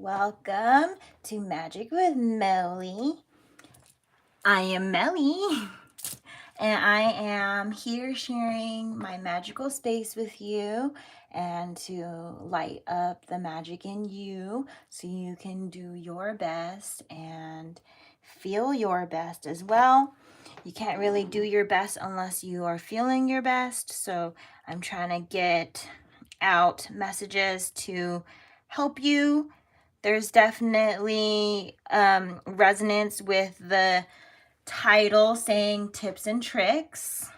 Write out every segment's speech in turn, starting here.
Welcome to Magic with Melly. I am Melly, and I am here sharing my magical space with you and to light up the magic in you so you can do your best and feel your best as well. You can't really do your best unless you are feeling your best, so I'm trying to get out messages to help you. There's definitely resonance with the title saying tips and tricks.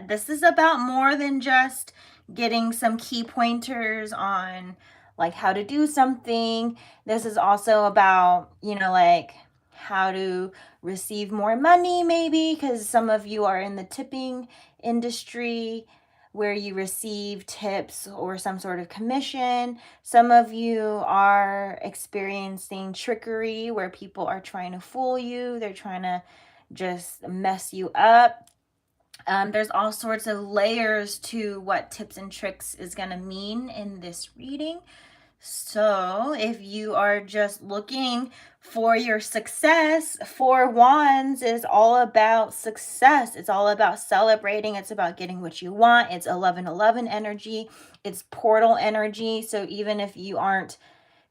This is about more than just getting some key pointers on like how to do something. This is also about, like how to receive more money, maybe, because some of you are in the tipping industry where you receive tips or some sort of commission. Some of you are experiencing trickery where people are trying to fool you, they're trying to just mess you up. There's all sorts of layers to what tips and tricks is going to mean in this reading. So if you are just looking for your success, Four Wands is all about success. It's all about celebrating. It's about getting what you want. It's 1111 energy. It's portal energy. So even if you aren't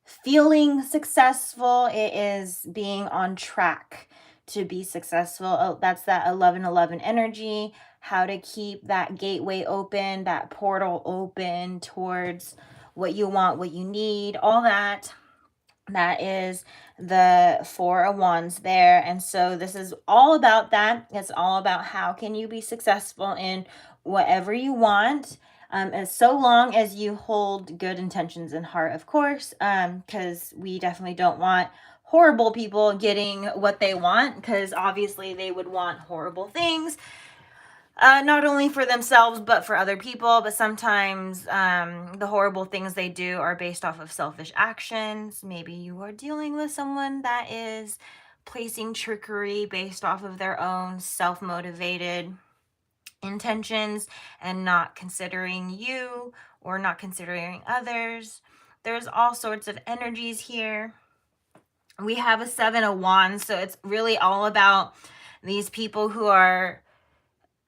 feeling successful, it is being on track to be successful. Oh, that's that 1111 energy. How to keep that gateway open, that portal open towards what you want, what you need, all that. That is the Four of Wands there. And so this is all about that. It's all about how can you be successful in whatever you want. As so long as you hold good intentions in heart, of course, because we definitely don't want horrible people getting what they want, because obviously they would want horrible things. Not only for themselves, but for other people. But sometimes the horrible things they do are based off of selfish actions. Maybe you are dealing with someone that is placing trickery based off of their own self-motivated intentions and not considering you or not considering others. There's all sorts of energies here. We have a Seven of Wands, so it's really all about these people who are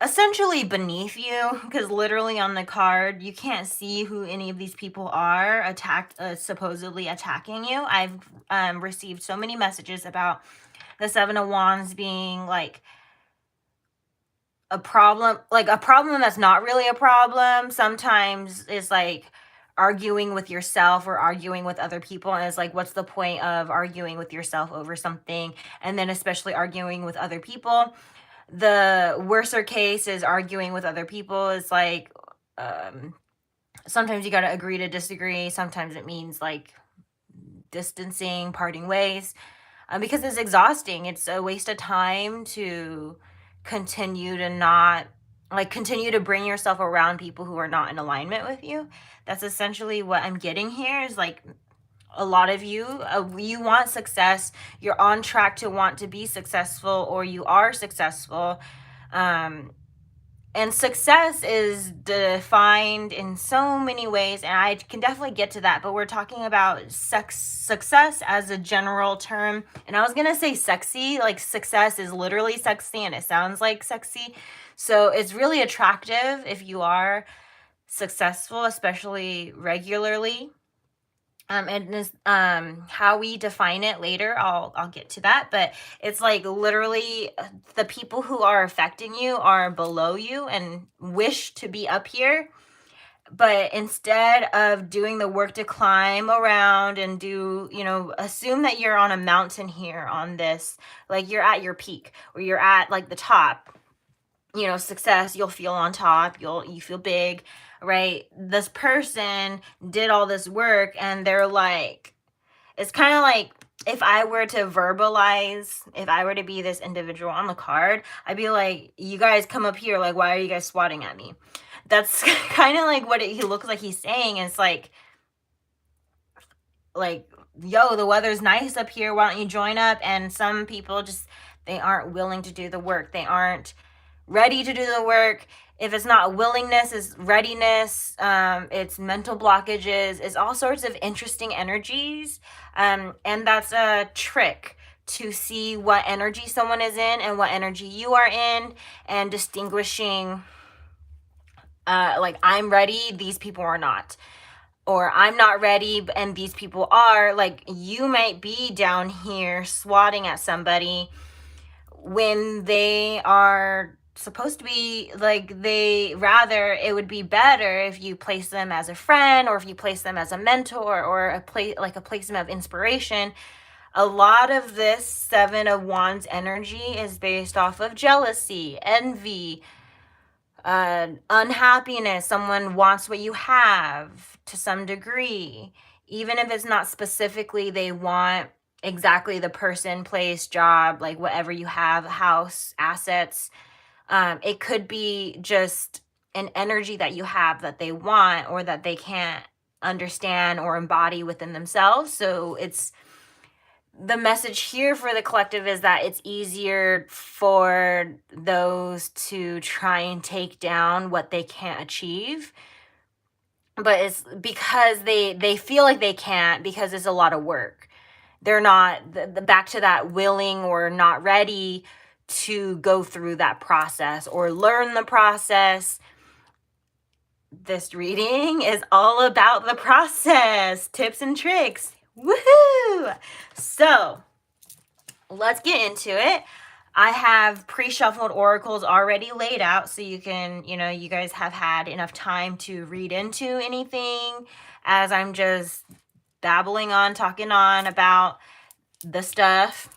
essentially beneath you, because literally on the card you can't see who any of these people are supposedly attacking you. I've received so many messages about the Seven of Wands being like a problem that's not really a problem. Sometimes it's like arguing with yourself or arguing with other people, and it's like, what's the point of arguing with yourself over something, and then especially arguing with other people. The worser case is arguing with other people. It's like sometimes you got to agree to disagree. Sometimes it means like distancing, parting ways, because it's exhausting. It's a waste of time to continue to bring yourself around people who are not in alignment with you. That's essentially what I'm getting here, is like a lot of you, you want success, you're on track to want to be successful, or you are successful. And success is defined in so many ways, and I can definitely get to that, but we're talking about success as a general term. And I was gonna say sexy, like success is literally sexy and it sounds like sexy. So it's really attractive if you are successful, especially regularly. And this, how we define it later, I'll get to that, but it's like literally the people who are affecting you are below you and wish to be up here, but instead of doing the work to climb around and assume that you're on a mountain here on this, like you're at your peak or you're at like the top, success, you'll feel on top, you feel big, right? This person did all this work and they're like, it's kind of like if I were to be this individual on the card, I'd be like, you guys come up here, like, why are you guys swatting at me? That's kind of like what he looks like he's saying. It's like, yo, the weather's nice up here, why don't you join up? And some people just, they aren't willing to do the work. They aren't ready to do the work. If it's not willingness, it's readiness, it's mental blockages, it's all sorts of interesting energies. And that's a trick to see what energy someone is in and what energy you are in, and distinguishing, like, I'm ready, these people are not. Or I'm not ready and these people are. Like, you might be down here swatting at somebody when they are supposed to be, like, it would be better if you place them as a friend, or if you place them as a mentor, or a placement of inspiration. A lot of this Seven of Wands energy is based off of jealousy, envy, unhappiness. Someone wants what you have to some degree, even if it's not specifically they want exactly the person, place, job, like whatever you have, house, assets. It could be just an energy that you have that they want, or that they can't understand or embody within themselves. So it's the message here for the collective is that it's easier for those to try and take down what they can't achieve, but it's because they feel like they can't, because it's a lot of work. They're not back to that willing or not ready to go through that process or learn the process. This reading is all about the process, tips and tricks. Woohoo! So let's get into it. I have pre-shuffled oracles already laid out, so you can, you guys have had enough time to read into anything as I'm just babbling on, talking on about the stuff.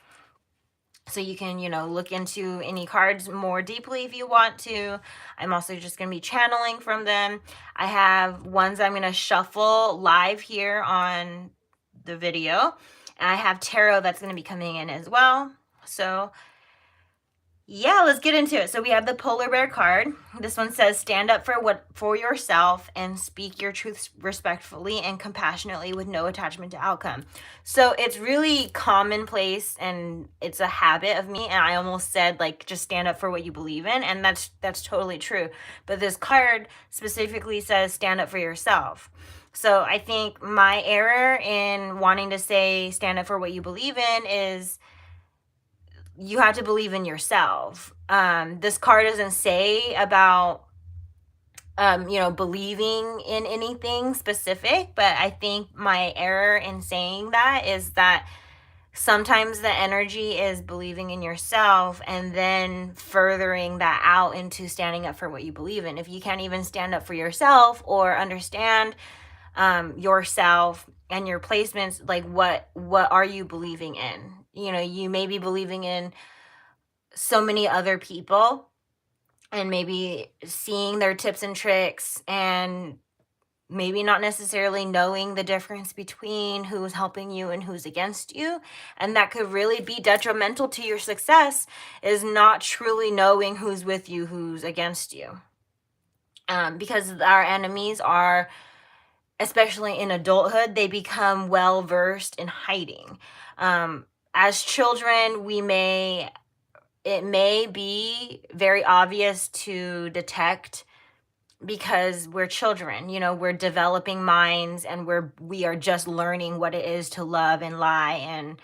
So you can, look into any cards more deeply if you want to. I'm also just going to be channeling from them. I have ones I'm going to shuffle live here on the video. And I have tarot that's going to be coming in as well. So yeah, let's get into it. So we have the polar bear card. This one says, stand up for yourself and speak your truths respectfully and compassionately with no attachment to outcome. So it's really commonplace, and it's a habit of me. And I almost said, like, just stand up for what you believe in. And that's totally true. But this card specifically says, stand up for yourself. So I think my error in wanting to say stand up for what you believe in is you have to believe in yourself. This card doesn't say about, believing in anything specific, but I think my error in saying that is that sometimes the energy is believing in yourself and then furthering that out into standing up for what you believe in. If you can't even stand up for yourself or understand yourself and your placements, like what are you believing in? You may be believing in so many other people and maybe seeing their tips and tricks, and maybe not necessarily knowing the difference between who's helping you and who's against you. And that could really be detrimental to your success, is not truly knowing who's with you, who's against you. Because our enemies are, especially in adulthood, they become well versed in hiding. As children, it may be very obvious to detect, because we're children, we're developing minds, and we are just learning what it is to love and lie, and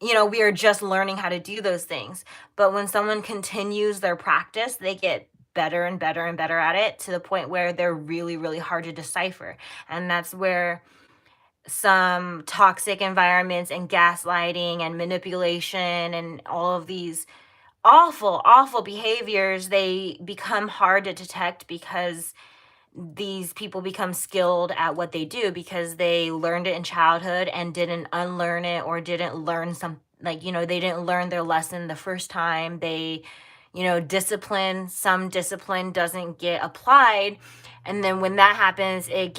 we are just learning how to do those things. But when someone continues their practice, they get better and better and better at it, to the point where they're really, really hard to decipher. And that's where some toxic environments and gaslighting and manipulation and all of these awful behaviors, they become hard to detect, because these people become skilled at what they do, because they learned it in childhood and didn't unlearn it, or didn't learn they didn't learn their lesson the first time. They, some discipline doesn't get applied. And then when that happens, it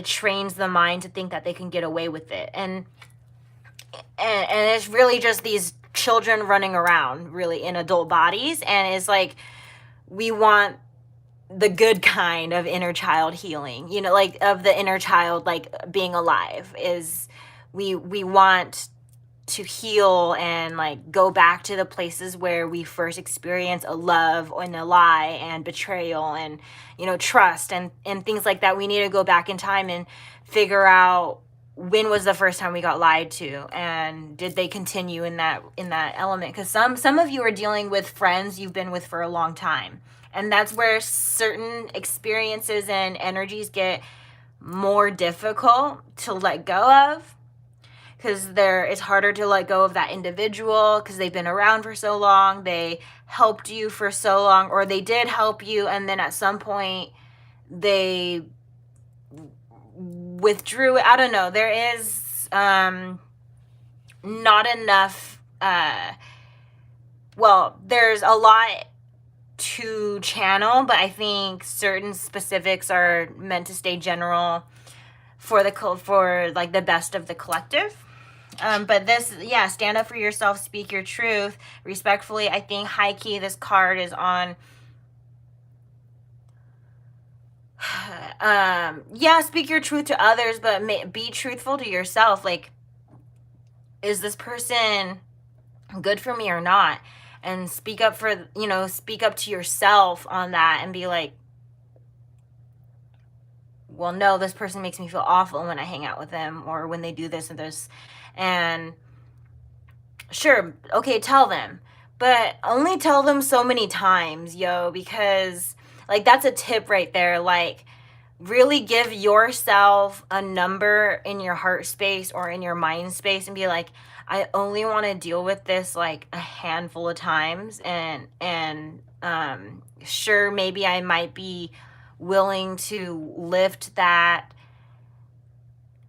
trains the mind to think that they can get away with it. And it's really just these children running around, really, in adult bodies. And it's like, we want the good kind of inner child healing, of the inner child, like, being alive, is we want to heal and like go back to the places where we first experienced a love and a lie and betrayal and, you know, trust and things like that. We need to go back in time and figure out when was the first time we got lied to, and did they continue in that element? Because some of you are dealing with friends you've been with for a long time, and that's where certain experiences and energies get more difficult to let go of, because it's harder to let go of that individual because they've been around for so long, they helped you for so long, or they did help you and then at some point they withdrew. I don't know, there is not enough well, there's a lot to channel, but I think certain specifics are meant to stay general for like the best of the collective. But this, yeah, stand up for yourself, speak your truth respectfully. I think high key this card is on yeah, speak your truth to others, but be truthful to yourself. Like, is this person good for me or not? And speak up to yourself on that and be like, well, no, this person makes me feel awful when I hang out with them or when they do this and this. And sure, okay, tell them, but only tell them so many times, because like that's a tip right there. Like, really give yourself a number in your heart space or in your mind space and be like, I only want to deal with this like a handful of times, and sure, maybe I might be willing to lift that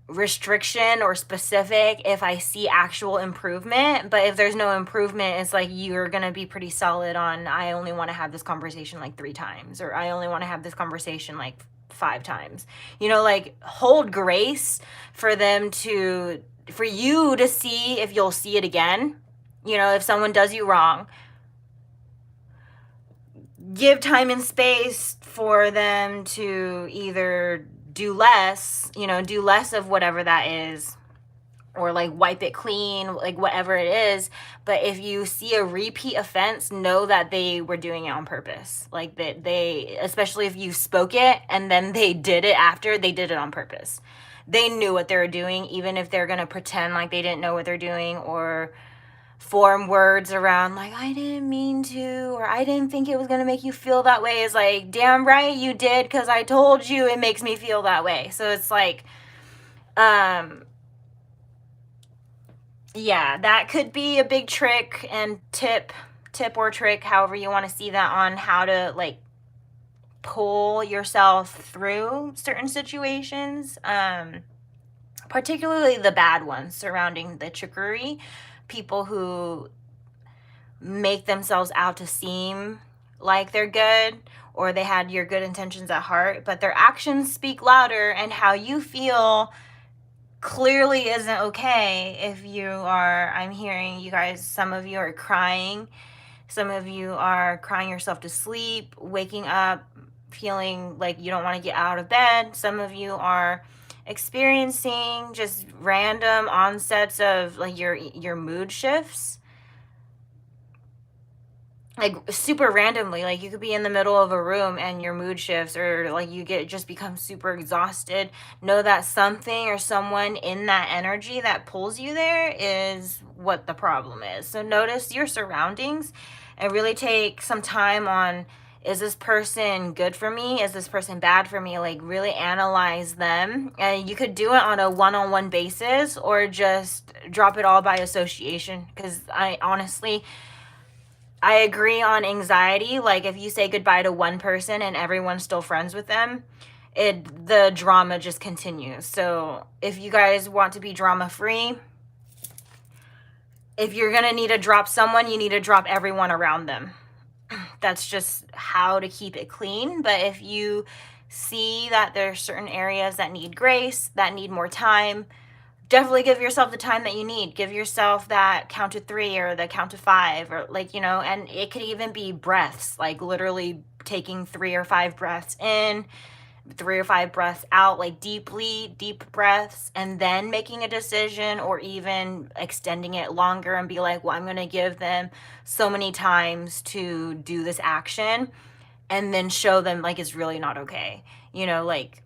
restriction or specific if I see actual improvement. But if there's no improvement, it's like you're gonna be pretty solid on, I only want to have this conversation like 3 times, or I only want to have this conversation like 5 times. Like, hold grace for you to see if you'll see it again. If someone does you wrong, give time and space for them to either do less of whatever that is, or like wipe it clean, like whatever it is. But if you see a repeat offense, know that they were doing it on purpose. Like, that they, especially if you spoke it and then they did it after, they did it on purpose. They knew what they were doing, even if they're going to pretend like they didn't know what they're doing, or form words around like, I didn't mean to, or I didn't think it was going to make you feel that way. Is like, damn right you did, because I told you it makes me feel that way. So it's like, yeah, that could be a big trick and tip or trick, however you want to see that, on how to like pull yourself through certain situations, particularly the bad ones surrounding the trickery. People who make themselves out to seem like they're good, or they had your good intentions at heart, but their actions speak louder, and how you feel clearly isn't okay. If I'm hearing you guys, some of you are crying, some of you are crying yourself to sleep, waking up feeling like you don't want to get out of bed. Some of you are experiencing just random onsets of like your mood shifts, like super randomly. Like, you could be in the middle of a room and your mood shifts, or like you just become super exhausted. Know that something or someone in that energy that pulls you there is what the problem is. So notice your surroundings and really take some time on, is this person good for me? Is this person bad for me? Like, really analyze them. And you could do it on a one-on-one basis, or just drop it all by association. Because I agree on anxiety. Like, if you say goodbye to one person and everyone's still friends with them, the drama just continues. So if you guys want to be drama-free, if you're going to need to drop someone, you need to drop everyone around them. That's just how to keep it clean. But if you see that there's certain areas that need grace, that need more time, definitely give yourself the time that you need. Give yourself that count to 3 or the count to 5, or like, and it could even be breaths, like literally taking 3 or 5 breaths in, 3 or 5 breaths out, like deep breaths, and then making a decision, or even extending it longer and be like, well, I'm going to give them so many times to do this action, and then show them like it's really not okay. Like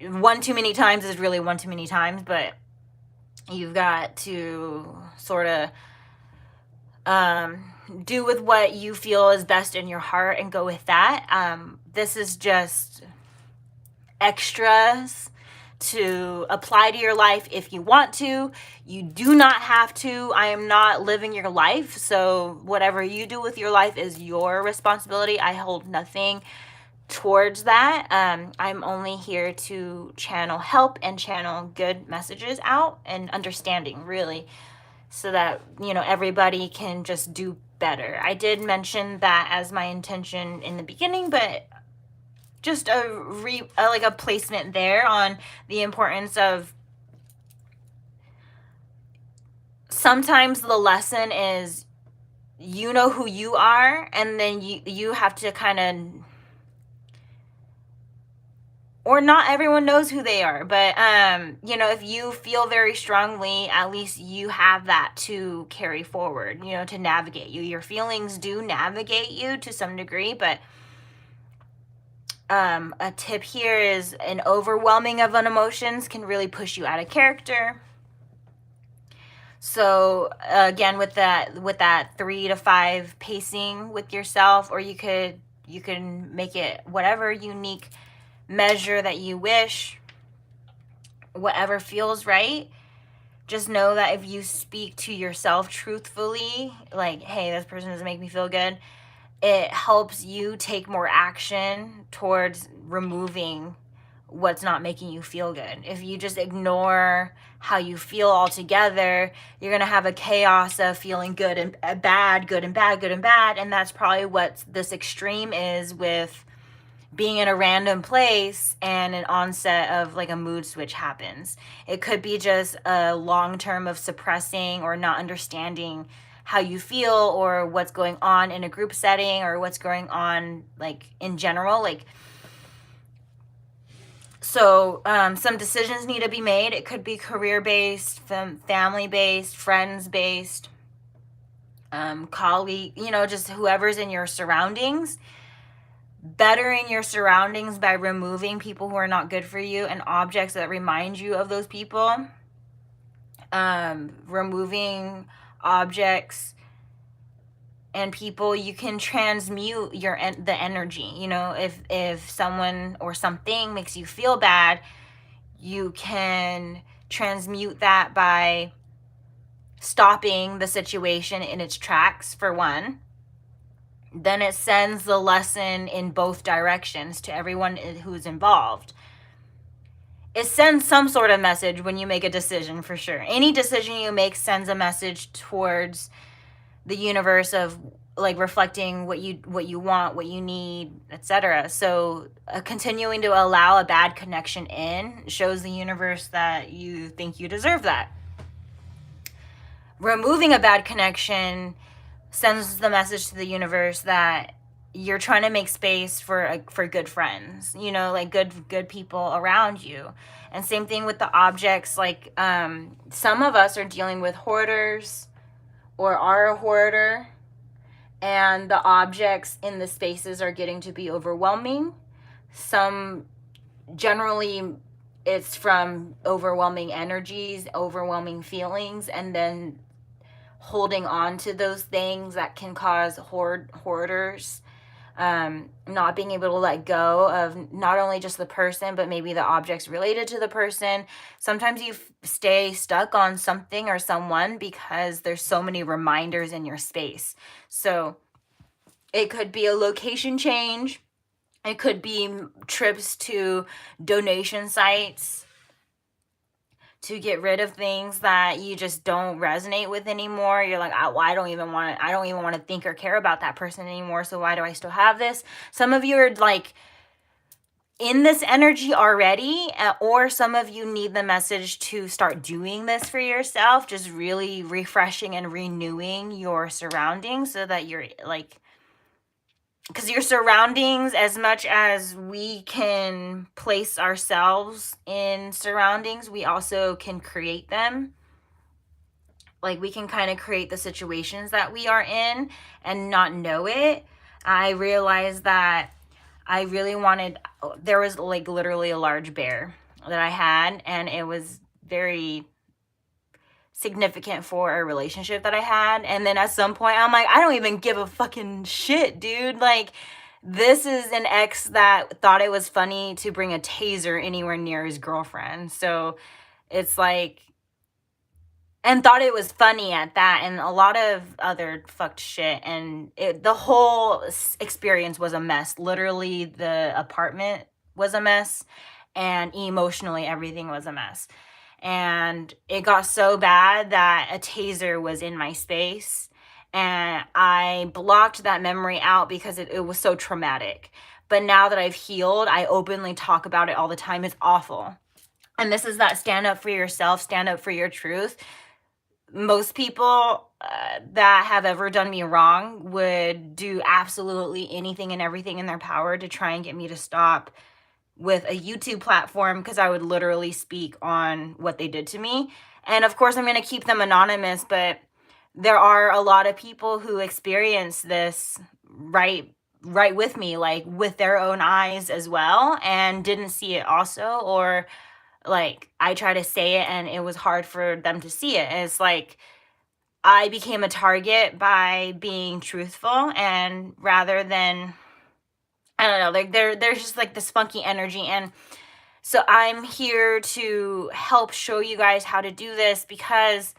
one too many times is really one too many times, but you've got to sort of do with what you feel is best in your heart and go with that. This is just extras to apply to your life if you want to. You do not have to. I am not living your life, so whatever you do with your life is your responsibility. I hold nothing towards that. I'm only here to channel help and channel good messages out and understanding, really, so that everybody can just do better. I did mention that as my intention in the beginning, but just a placement there on the importance of, sometimes the lesson is you know who you are, and then you have to kind of, or not everyone knows who they are, but if you feel very strongly, at least you have that to carry forward, to navigate you. Your feelings do navigate you to some degree, but a tip here is an overwhelming of emotions can really push you out of character. So again, with that 3 to 5 pacing with yourself, or you can make it whatever unique measure that you wish, whatever feels right. Just know that if you speak to yourself truthfully, like, hey, this person doesn't make me feel good, it helps you take more action towards removing what's not making you feel good. If you just ignore how you feel altogether, you're going to have a chaos of feeling good and bad, good and bad, good and bad. And that's probably what this extreme is with being in a random place and an onset of like a mood switch happens. It could be just a long term of suppressing or not understanding how you feel or what's going on in a group setting or what's going on like in general. So some decisions need to be made. It could be career-based, family-based, friends-based, colleague, just whoever's in your surroundings. Bettering your surroundings by removing people who are not good for you and objects that remind you of those people. Removing objects and people, you can transmute the energy. If someone or something makes you feel bad, you can transmute that by stopping the situation in its tracks, for one. Then it sends the lesson in both directions to everyone who's involved. It sends some sort of message when you make a decision, for sure. Any decision you make sends a message towards the universe of like reflecting what you want, what you need, etc. So continuing to allow a bad connection in shows the universe that you think you deserve that. Removing a bad connection sends the message to the universe that you're trying to make space for good friends, like good people around you. And same thing with the objects. Like some of us are dealing with hoarders or are a hoarder, and the objects in the spaces are getting to be overwhelming. Some, generally, it's from overwhelming energies, overwhelming feelings, and then holding on to those things that can cause hoarders, not being able to let go of not only just the person, but maybe the objects related to the person. Sometimes you stay stuck on something or someone because there's so many reminders in your space. So it could be a location change. It could be trips to donation sites to get rid of things that you just don't resonate with anymore. You're like, I don't even want to think or care about that person anymore, so why do I still have this? Some of you are like in this energy already, or some of you need the message to start doing this for yourself, just really refreshing and renewing your surroundings so that you're like because your surroundings, as much as we can place ourselves in surroundings, we also can create them. Like, we can kind of create the situations that we are in and not know it. I realized that I really wanted, there was like literally a large bear that I had, and it was very significant for a relationship that I had. And then at some point, I'm like, I don't even give a fucking shit, dude. Like, this is an ex that thought it was funny to bring a taser anywhere near his girlfriend. So it's like, and thought it was funny at that, and a lot of other fucked shit. And the whole experience was a mess. Literally, the apartment was a mess, and emotionally, everything was a mess. And it got so bad that a taser was in my space, and I blocked that memory out because it was so traumatic. But now that I've healed, I openly talk about it all the time. It's awful. And this is that stand up for yourself, stand up for your truth. Most people that have ever done me wrong would do absolutely anything and everything in their power to try and get me to stop with a YouTube platform, because I would literally speak on what they did to me. And of course, I'm going to keep them anonymous, but there are a lot of people who experience this right with me, like with their own eyes as well, and didn't see it also, or like I try to say it and it was hard for them to see it. And it's like I became a target by being truthful, and rather than, I don't know, like there's just like this funky energy. And so I'm here to help show you guys how to do this, because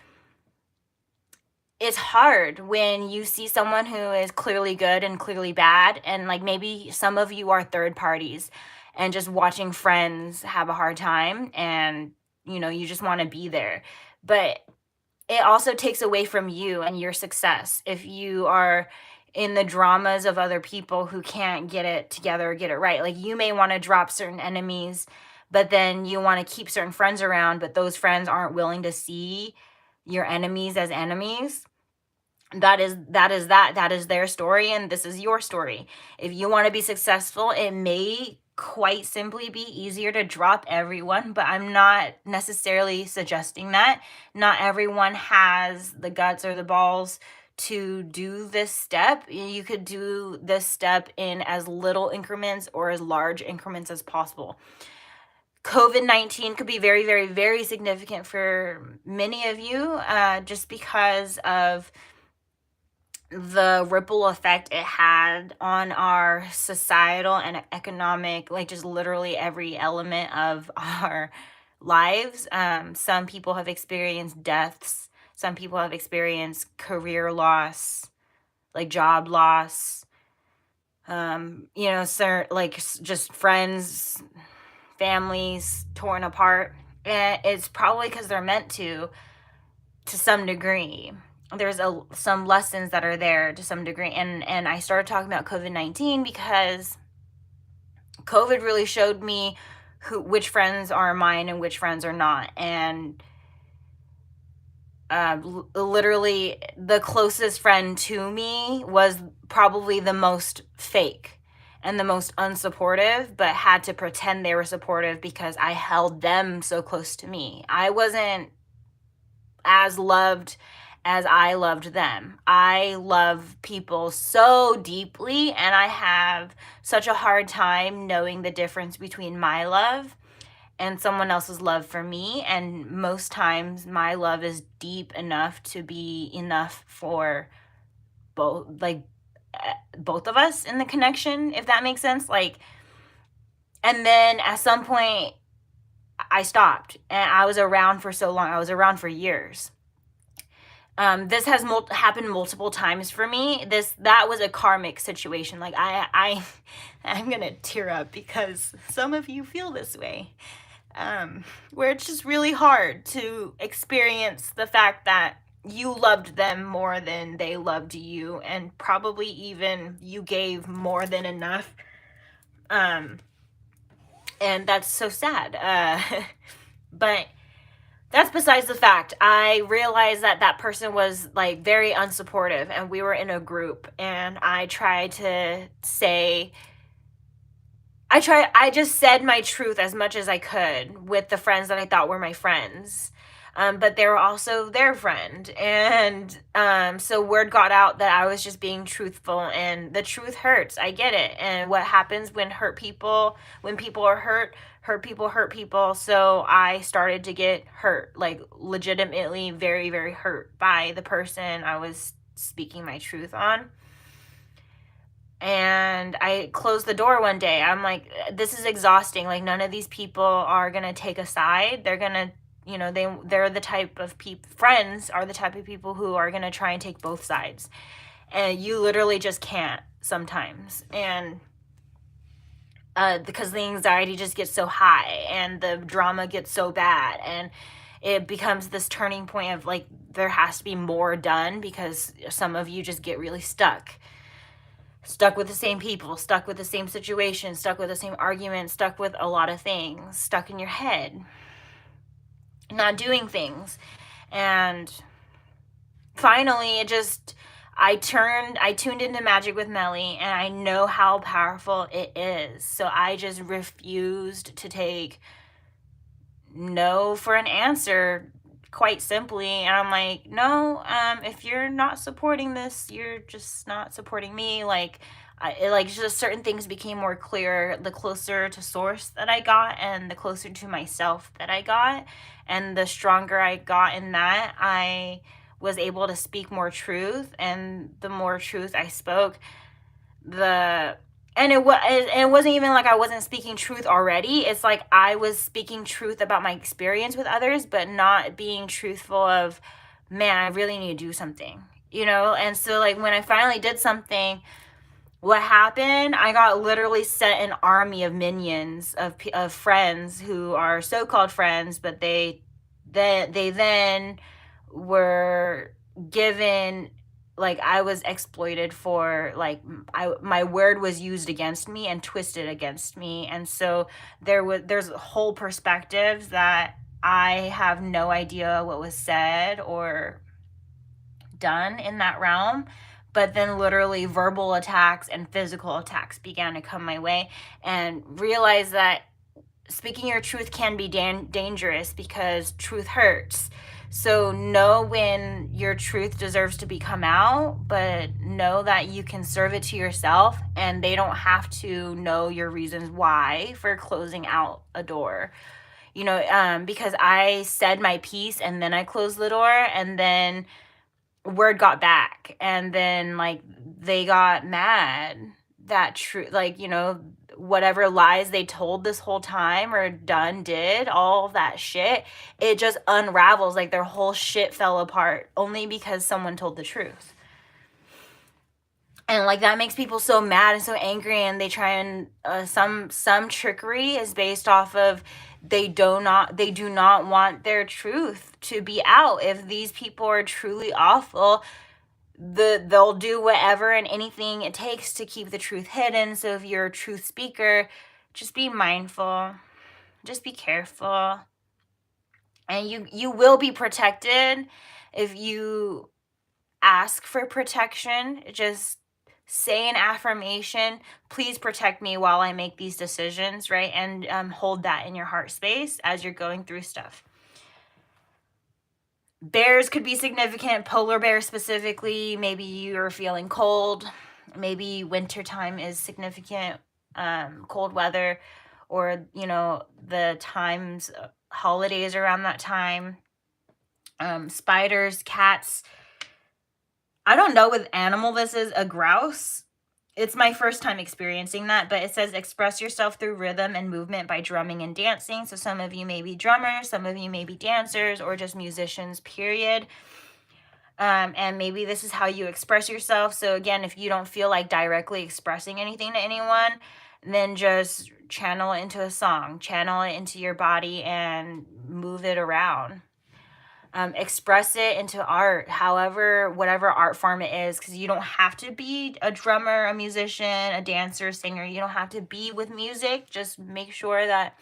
it's hard when you see someone who is clearly good and clearly bad. And like, maybe some of you are third parties and just watching friends have a hard time, and you just want to be there. But it also takes away from you and your success if you are in the dramas of other people who can't get it together or get it right. Like, you may want to drop certain enemies, but then you want to keep certain friends around, but those friends aren't willing to see your enemies as enemies. That is their story, and this is your story. If you want to be successful, it may quite simply be easier to drop everyone, but I'm not necessarily suggesting that. Not everyone has the guts or the balls to do this step. You could do this step in as little increments or as large increments as possible. COVID-19 could be very, very, very significant for many of you, just because of the ripple effect it had on our societal and economic, like just literally every element of our lives. Some people have experienced deaths. Some people have experienced career loss, like job loss. Just friends, families torn apart. And it's probably because they're meant to some degree. There's some lessons that are there to some degree. And I started talking about COVID-19 because COVID really showed me which friends are mine and which friends are not. And literally the closest friend to me was probably the most fake and the most unsupportive, but had to pretend they were supportive because I held them so close to me. I wasn't as loved as I loved them. I love people so deeply, and I have such a hard time knowing the difference between my love and someone else's love for me. And most times my love is deep enough to be enough for both of us in the connection, if that makes sense. And then at some point I stopped, and I was around for so long. I was around for years. This has happened multiple times for me. That was a karmic situation. Like, I'm gonna tear up because some of you feel this way, where it's just really hard to experience the fact that you loved them more than they loved you, and probably even you gave more than enough. And that's so sad. But That's besides the fact. I realized that that person was like very unsupportive, and we were in a group, and I tried to say, I just said my truth as much as I could with the friends that I thought were my friends. But they were also their friend. And so word got out that I was just being truthful, and the truth hurts. I get it. And what happens when people are hurt people hurt people. So I started to get hurt, like legitimately very, very hurt by the person I was speaking my truth on. And I closed the door one day. I'm like, this is exhausting. Like, none of these people are gonna take a side. They're gonna, they're the type of friends are the type of people who are gonna try and take both sides, and you literally just can't sometimes. And because the anxiety just gets so high and the drama gets so bad, and it becomes this turning point of like, there has to be more done, because some of you just get really stuck with the same people, stuck with the same situation, stuck with the same argument, stuck with a lot of things, stuck in your head, not doing things. And finally, I tuned into Magic with Melly, and I know how powerful it is. So I just refused to take no for an answer, quite simply. And I'm like, no, if you're not supporting this, you're just not supporting me. Like, just certain things became more clear the closer to source that I got, and the closer to myself that I got, and the stronger I got in that, I was able to speak more truth. And the more truth I spoke, and it wasn't even like I wasn't speaking truth already. It's like I was speaking truth about my experience with others, but not being truthful of, man, I really need to do something, And so, like, when I finally did something, what happened, I got literally sent an army of minions of friends who are so-called friends, but they then were given, like, I was exploited for, like, my word was used against me and twisted against me. And so there's whole perspectives that I have no idea what was said or done in that realm. But then literally verbal attacks and physical attacks began to come my way, and realize that speaking your truth can be dangerous, because truth hurts. So know when your truth deserves to be come out, but know that you can serve it to yourself, and they don't have to know your reasons why for closing out a door. Because I said my piece and then I closed the door, and then word got back, and then, like, they got mad that whatever lies they told this whole time or did, all of that shit, it just unravels. Like, their whole shit fell apart only because someone told the truth. And, like, that makes people so mad and so angry, and they try and some trickery is based off of, they do not want their truth to be out. If these people are truly awful, they'll do whatever and anything it takes to keep the truth hidden. So if you're a truth speaker, just be mindful, just be careful, and you will be protected if you ask for protection. Just say an affirmation, please protect me while I make these decisions, right? And hold that in your heart space as you're going through stuff. Bears could be significant, polar bears specifically. Maybe you're feeling cold. Maybe wintertime is significant, cold weather, or, the times, holidays around that time. Spiders, cats. I don't know what animal this is, a grouse. It's my first time experiencing that, but it says express yourself through rhythm and movement by drumming and dancing. So some of you may be drummers, some of you may be dancers, or just musicians, period. And maybe this is how you express yourself. So again, if you don't feel like directly expressing anything to anyone, then just channel it into a song, channel it into your body, and move it around. Express it into art, whatever art form it is, because you don't have to be a drummer, a musician, a dancer, singer. You don't have to be with music. Just make sure that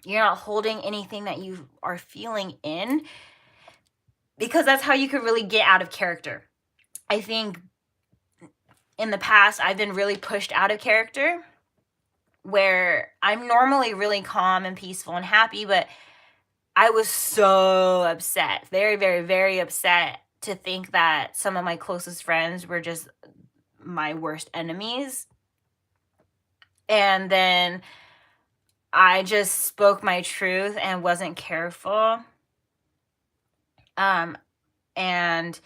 You're not holding anything that you are feeling in, because that's how you could really get out of character. I think in the past, I've been really pushed out of character, where I'm normally really calm and peaceful and happy, but I was so upset, very, very, very upset to think that some of my closest friends were just my worst enemies. And then I just spoke my truth and wasn't careful. And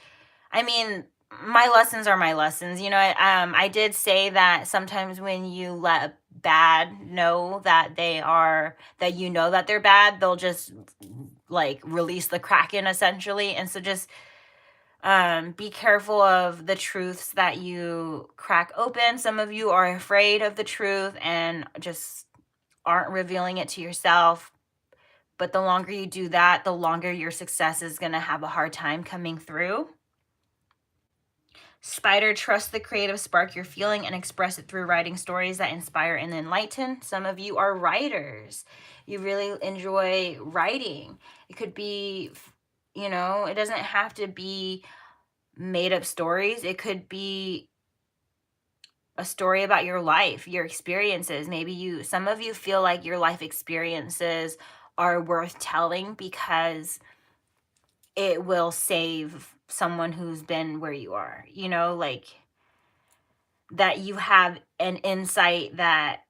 I mean, my lessons are my lessons. I did say that sometimes when you let bad know that that they're bad, they'll just like release the kraken essentially. And so just be careful of the truths that you crack open. Some of you are afraid of the truth and just aren't revealing it to yourself. But the longer you do that, the longer your success is going to have a hard time coming through. Spider, trust the creative spark you're feeling and express it through writing stories that inspire and enlighten. Some of you are writers. You really enjoy writing. It could be, it doesn't have to be made up stories. It could be a story about your life, your experiences. Maybe some of you feel like your life experiences are worth telling because it will save someone who's been where you are, like that you have an insight that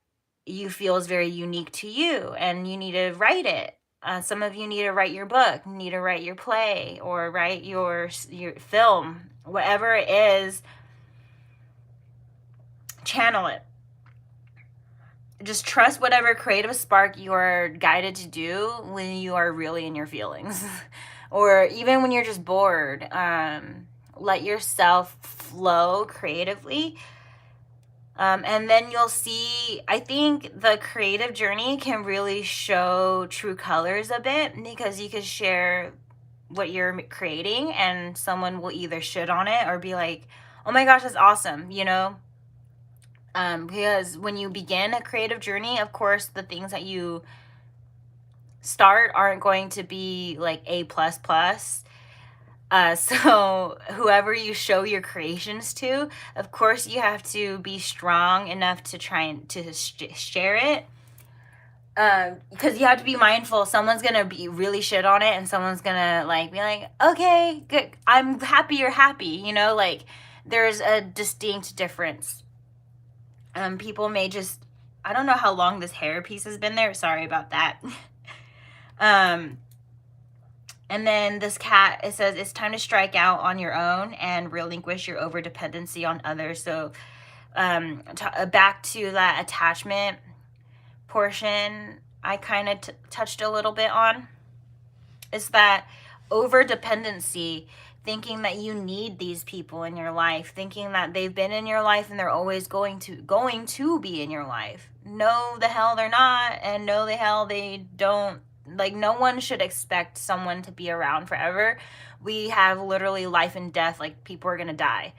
you feel is very unique to you and you need to write it. Some of you need to write your book, need to write your play or write your film, whatever it is, channel it. Just trust whatever creative spark you're guided to do when you are really in your feelings or even when you're just bored. Let yourself flow creatively. And then you'll see, I think the creative journey can really show true colors a bit because you can share what you're creating and someone will either shit on it or be like, oh my gosh, that's awesome, because when you begin a creative journey, of course, the things that you start aren't going to be like A++. So whoever you show your creations to, of course, you have to be strong enough to try and to share it. Because you have to be mindful. Someone's gonna be really shit on it, and someone's gonna be like, okay, good. I'm happy you're happy. Like there's a distinct difference. People may just, I don't know how long this hair piece has been there. Sorry about that. And then this cat, it says, it's time to strike out on your own and relinquish your over-dependency on others. So back to that attachment portion I kind of touched a little bit on, is that over-dependency, thinking that you need these people in your life, thinking that they've been in your life and they're always going to be in your life. No, the hell they're not, and no, the hell they don't. Like, no one should expect someone to be around forever. We have literally life and death. Like, people are gonna die.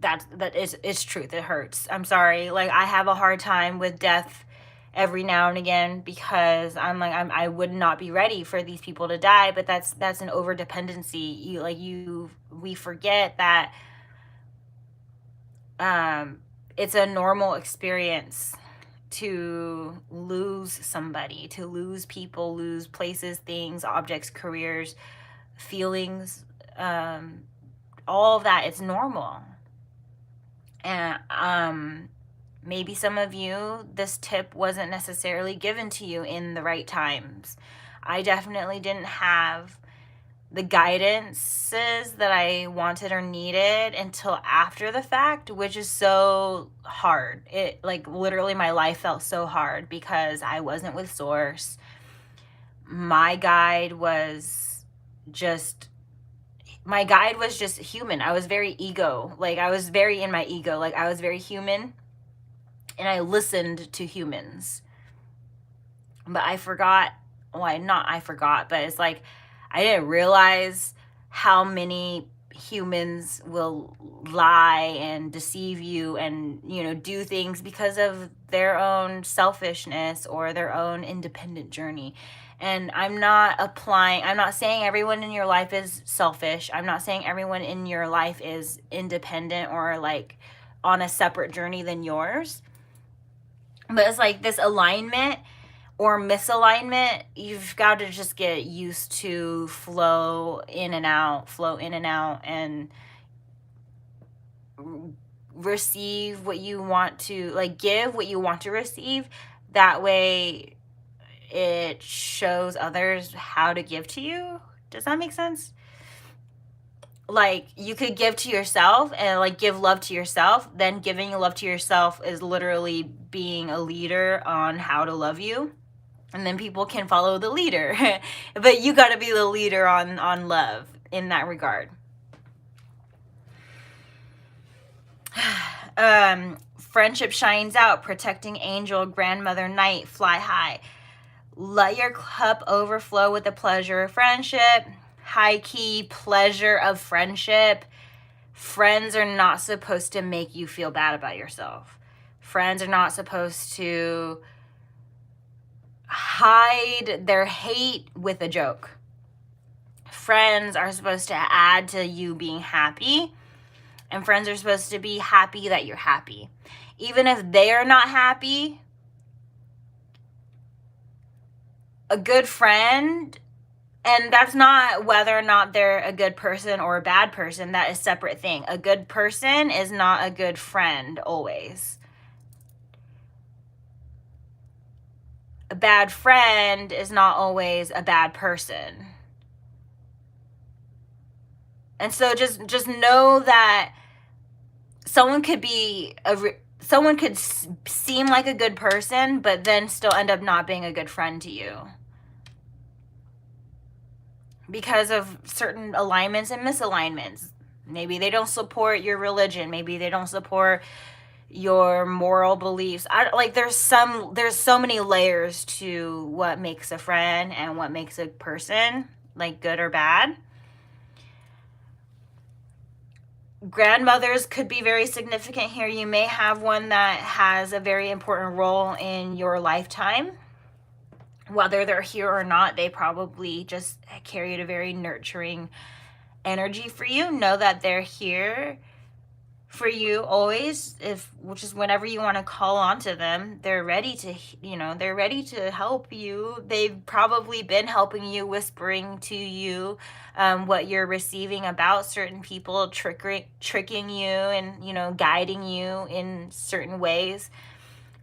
It's truth. It hurts. I'm sorry. Like, I have a hard time with death every now and again because I would not be ready for these people to die. But that's an over dependency. We forget that it's a normal experience to lose somebody, to lose people, lose places, things, objects, careers, feelings, all of that. It's normal. And maybe some of you, this tip wasn't necessarily given to you in the right times. I definitely didn't have the guidances that I wanted or needed until after the fact, which is so hard. It, like, literally my life felt so hard because I wasn't with Source. My guide was just human. I was very ego. Like, I was very in my ego. Like, I was very human and I listened to humans. But I forgot, but it's like I didn't realize how many humans will lie and deceive you and, you know, do things because of their own selfishness or their own independent journey. And I'm not saying everyone in your life is selfish. I'm not saying everyone in your life is independent or like on a separate journey than yours. But it's like this alignment or misalignment, you've got to just get used to flow in and out, and receive what you want to, like, give what you want to receive. That way it shows others how to give to you. Does that make sense? Like, you could give to yourself and like give love to yourself. Then giving love to yourself is literally being a leader on how to love you. And then people can follow the leader. But you got to be the leader on love in that regard. Friendship shines out, protecting angel, grandmother, night, fly high. Let your cup overflow with the pleasure of friendship. High key pleasure of friendship. Friends are not supposed to make you feel bad about yourself. Friends are not supposed to hide their hate with a joke. Friends are supposed to add to you being happy, and friends are supposed to be happy that you're happy. Even if they are not happy, a good friend, and that's not whether or not they're a good person or a bad person, that is a separate thing. A good person is not a good friend always. A bad friend is not always a bad person. And so just know that someone could seem like a good person, but then still end up not being a good friend to you because of certain alignments and misalignments. Maybe they don't support your religion. Maybe they don't support your moral beliefs. There's so many layers to what makes a friend and what makes a person, like, good or bad. Grandmothers could be very significant here. You may have one that has a very important role in your lifetime. Whether they're here or not, they probably just carried a very nurturing energy for you. Know that they're here for you always, which is whenever you want to call on to them, they're ready to help you. They've probably been helping you, whispering to you what you're receiving about certain people, tricking you and, guiding you in certain ways.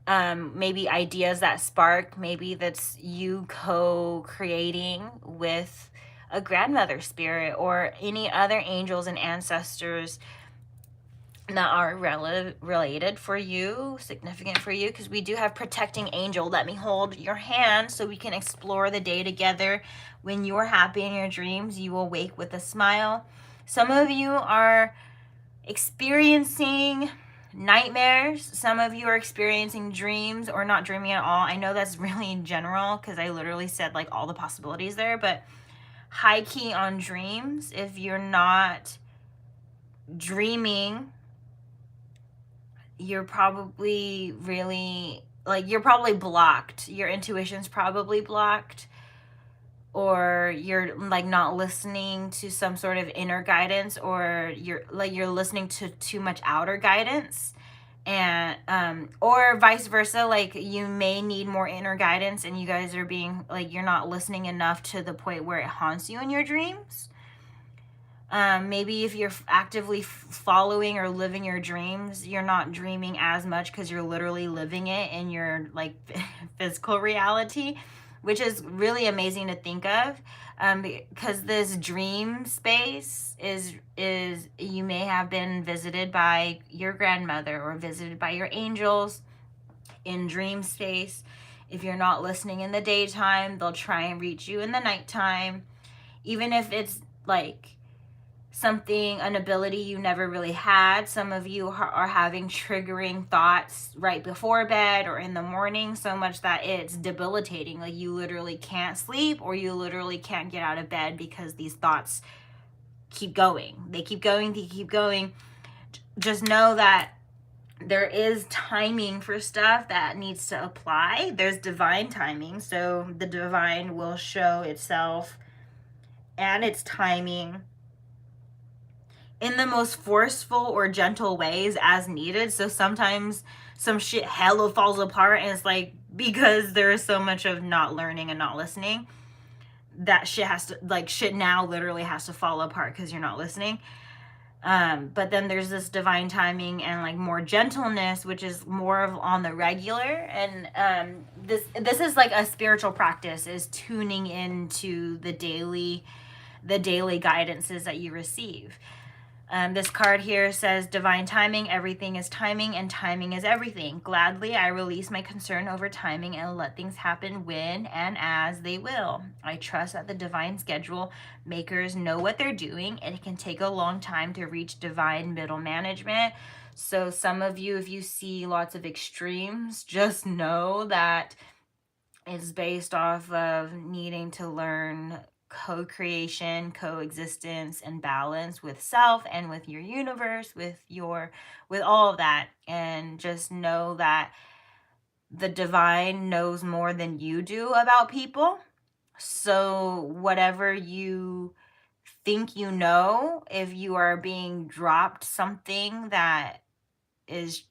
Maybe ideas that spark, maybe that's you co-creating with a grandmother spirit or any other angels and ancestors that are related for you, significant for you, because we do have protecting angel. Let me hold your hand so we can explore the day together. When you're happy in your dreams, you will wake with a smile. Some of you are experiencing nightmares. Some of you are experiencing dreams or not dreaming at all. I know that's really in general because I literally said like all the possibilities there, but high key on dreams. If you're not dreaming, you're probably you're probably blocked. Your intuition's probably blocked, or you're like not listening to some sort of inner guidance, or you're listening to too much outer guidance, and or vice versa. Like, you may need more inner guidance and you guys are being like, you're not listening enough to the point where it haunts you in your dreams. Maybe if you're actively following or living your dreams, you're not dreaming as much because you're literally living it in your like physical reality, which is really amazing to think of, because this dream space is you may have been visited by your grandmother or visited by your angels in dream space. If you're not listening in the daytime, they'll try and reach you in the nighttime, even if it's like an ability you never really had. Some of you are having triggering thoughts right before bed or in the morning, so much that it's debilitating. Like, you literally can't sleep or you literally can't get out of bed because these thoughts keep going. They keep going, they keep going. Just know that there is timing for stuff that needs to apply. There's divine timing, so the divine will show itself and its timing in the most forceful or gentle ways as needed. So sometimes some shit hella falls apart, and it's like, because there is so much of not learning and not listening, that shit has to, like, shit now literally has to fall apart because you're not listening. But then there's this divine timing and like more gentleness, which is more of on the regular. And this is like a spiritual practice, is tuning into the daily guidances that you receive. This card here says, divine timing, everything is timing, and timing is everything. Gladly, I release my concern over timing and let things happen when and as they will. I trust that the divine schedule makers know what they're doing, and it can take a long time to reach divine middle management. So some of you, if you see lots of extremes, just know that it's based off of needing to learn co-creation, coexistence, and balance with self and with your universe, with all of that. And just know that the divine knows more than you do about people. So whatever you think you know, if you are being dropped something that is,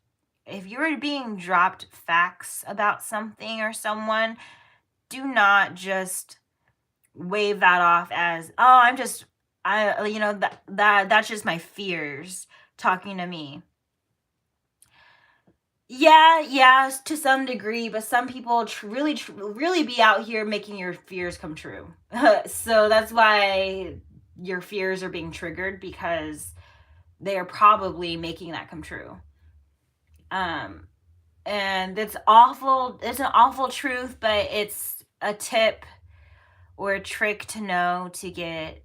if you're being dropped facts about something or someone, do not just wave that off as, oh, that's just my fears talking to me. Yeah, to some degree, but some people really be out here making your fears come true. So that's why your fears are being triggered, because they are probably making that come true. And it's awful. It's an awful truth, but it's a tip or a trick to know to get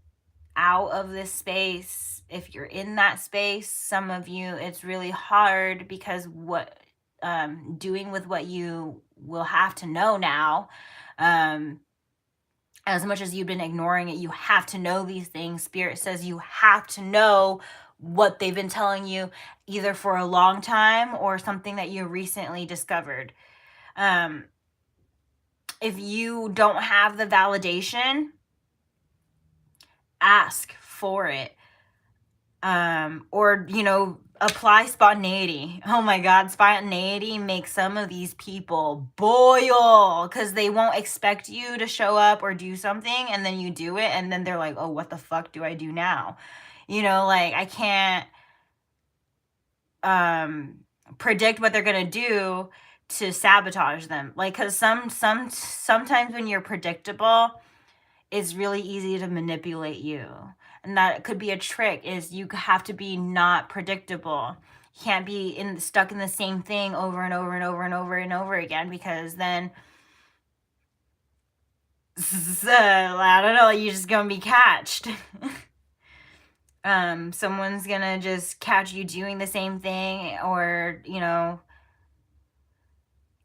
out of this space. If you're in that space, some of you, it's really hard, because doing with what you will have to know now, as much as you've been ignoring it, you have to know these things. Spirit says you have to know what they've been telling you, either for a long time or something that you recently discovered. If you don't have the validation, ask for it. Or, apply spontaneity. Oh my God, spontaneity makes some of these people boil, because they won't expect you to show up or do something, and then you do it, and then they're like, oh, what the fuck do I do now? I can't predict what they're gonna do to sabotage them. Like, because sometimes when you're predictable, it's really easy to manipulate you. And that could be a trick, is you have to be not predictable. You can't be stuck in the same thing over and over and over and over and over again, because then I don't know, you're just gonna be catched. Someone's gonna just catch you doing the same thing, or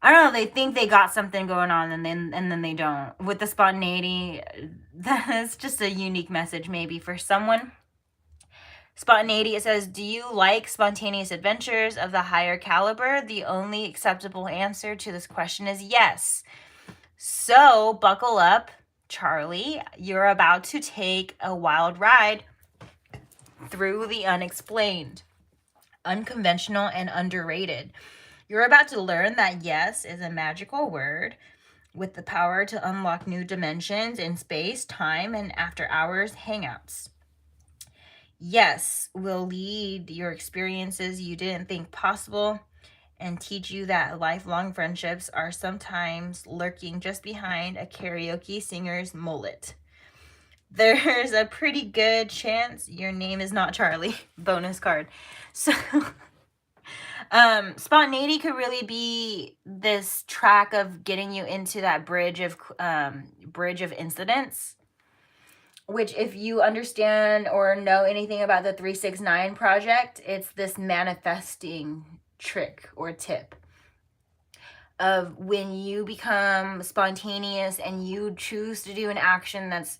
I don't know, they think they got something going on, and then they don't. With the spontaneity, that's just a unique message maybe for someone. Spontaneity, it says, do you like spontaneous adventures of the higher caliber? The only acceptable answer to this question is yes. So buckle up, Charlie. You're about to take a wild ride through the unexplained, unconventional, and underrated. You're about to learn that yes is a magical word with the power to unlock new dimensions in space, time, and after-hours hangouts. Yes will lead your experiences you didn't think possible, and teach you that lifelong friendships are sometimes lurking just behind a karaoke singer's mullet. There's a pretty good chance your name is not Charlie. Bonus card. So spontaneity could really be this track of getting you into that bridge of incidents, which, if you understand or know anything about the 369 project, it's this manifesting trick or tip. of when you become spontaneous and you choose to do an action that's,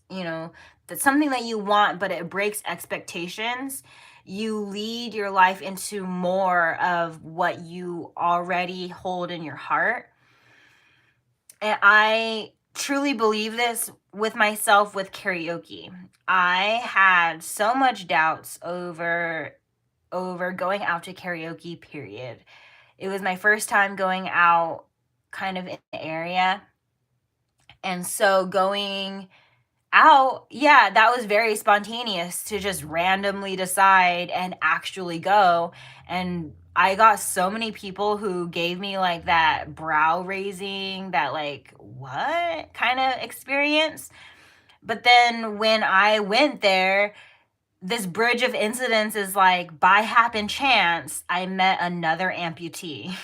that's something that you want, but it breaks expectations. You lead your life into more of what you already hold in your heart. And I truly believe this with myself with karaoke. I had so much doubts over going out to karaoke, period. It was my first time going out kind of in the area. And so going out, yeah, that was very spontaneous to just randomly decide and actually go. And I got so many people who gave me like that brow raising, that like, what kind of experience. But then when I went there, this bridge of incidents is like, by happen chance, I met another amputee.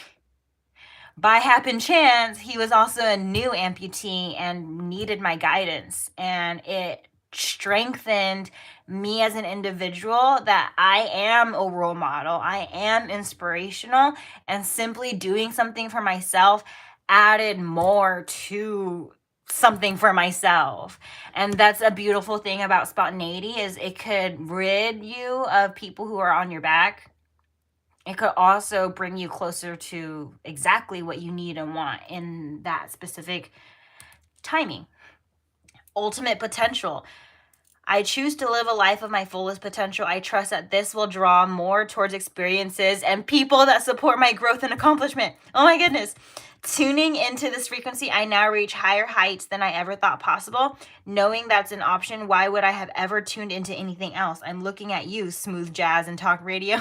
By happen chance, he was also a new amputee and needed my guidance. And it strengthened me as an individual that I am a role model. I am inspirational. And simply doing something for myself added more to something for myself. And that's a beautiful thing about spontaneity, is it could rid you of people who are on your back. It could also bring you closer to exactly what you need and want in that specific timing. Ultimate potential. I choose to live a life of my fullest potential. I trust that this will draw more towards experiences and people that support my growth and accomplishment. Oh my goodness. Tuning into this frequency, I now reach higher heights than I ever thought possible. Knowing that's an option, why would I have ever tuned into anything else? I'm looking at you, smooth jazz and talk radio.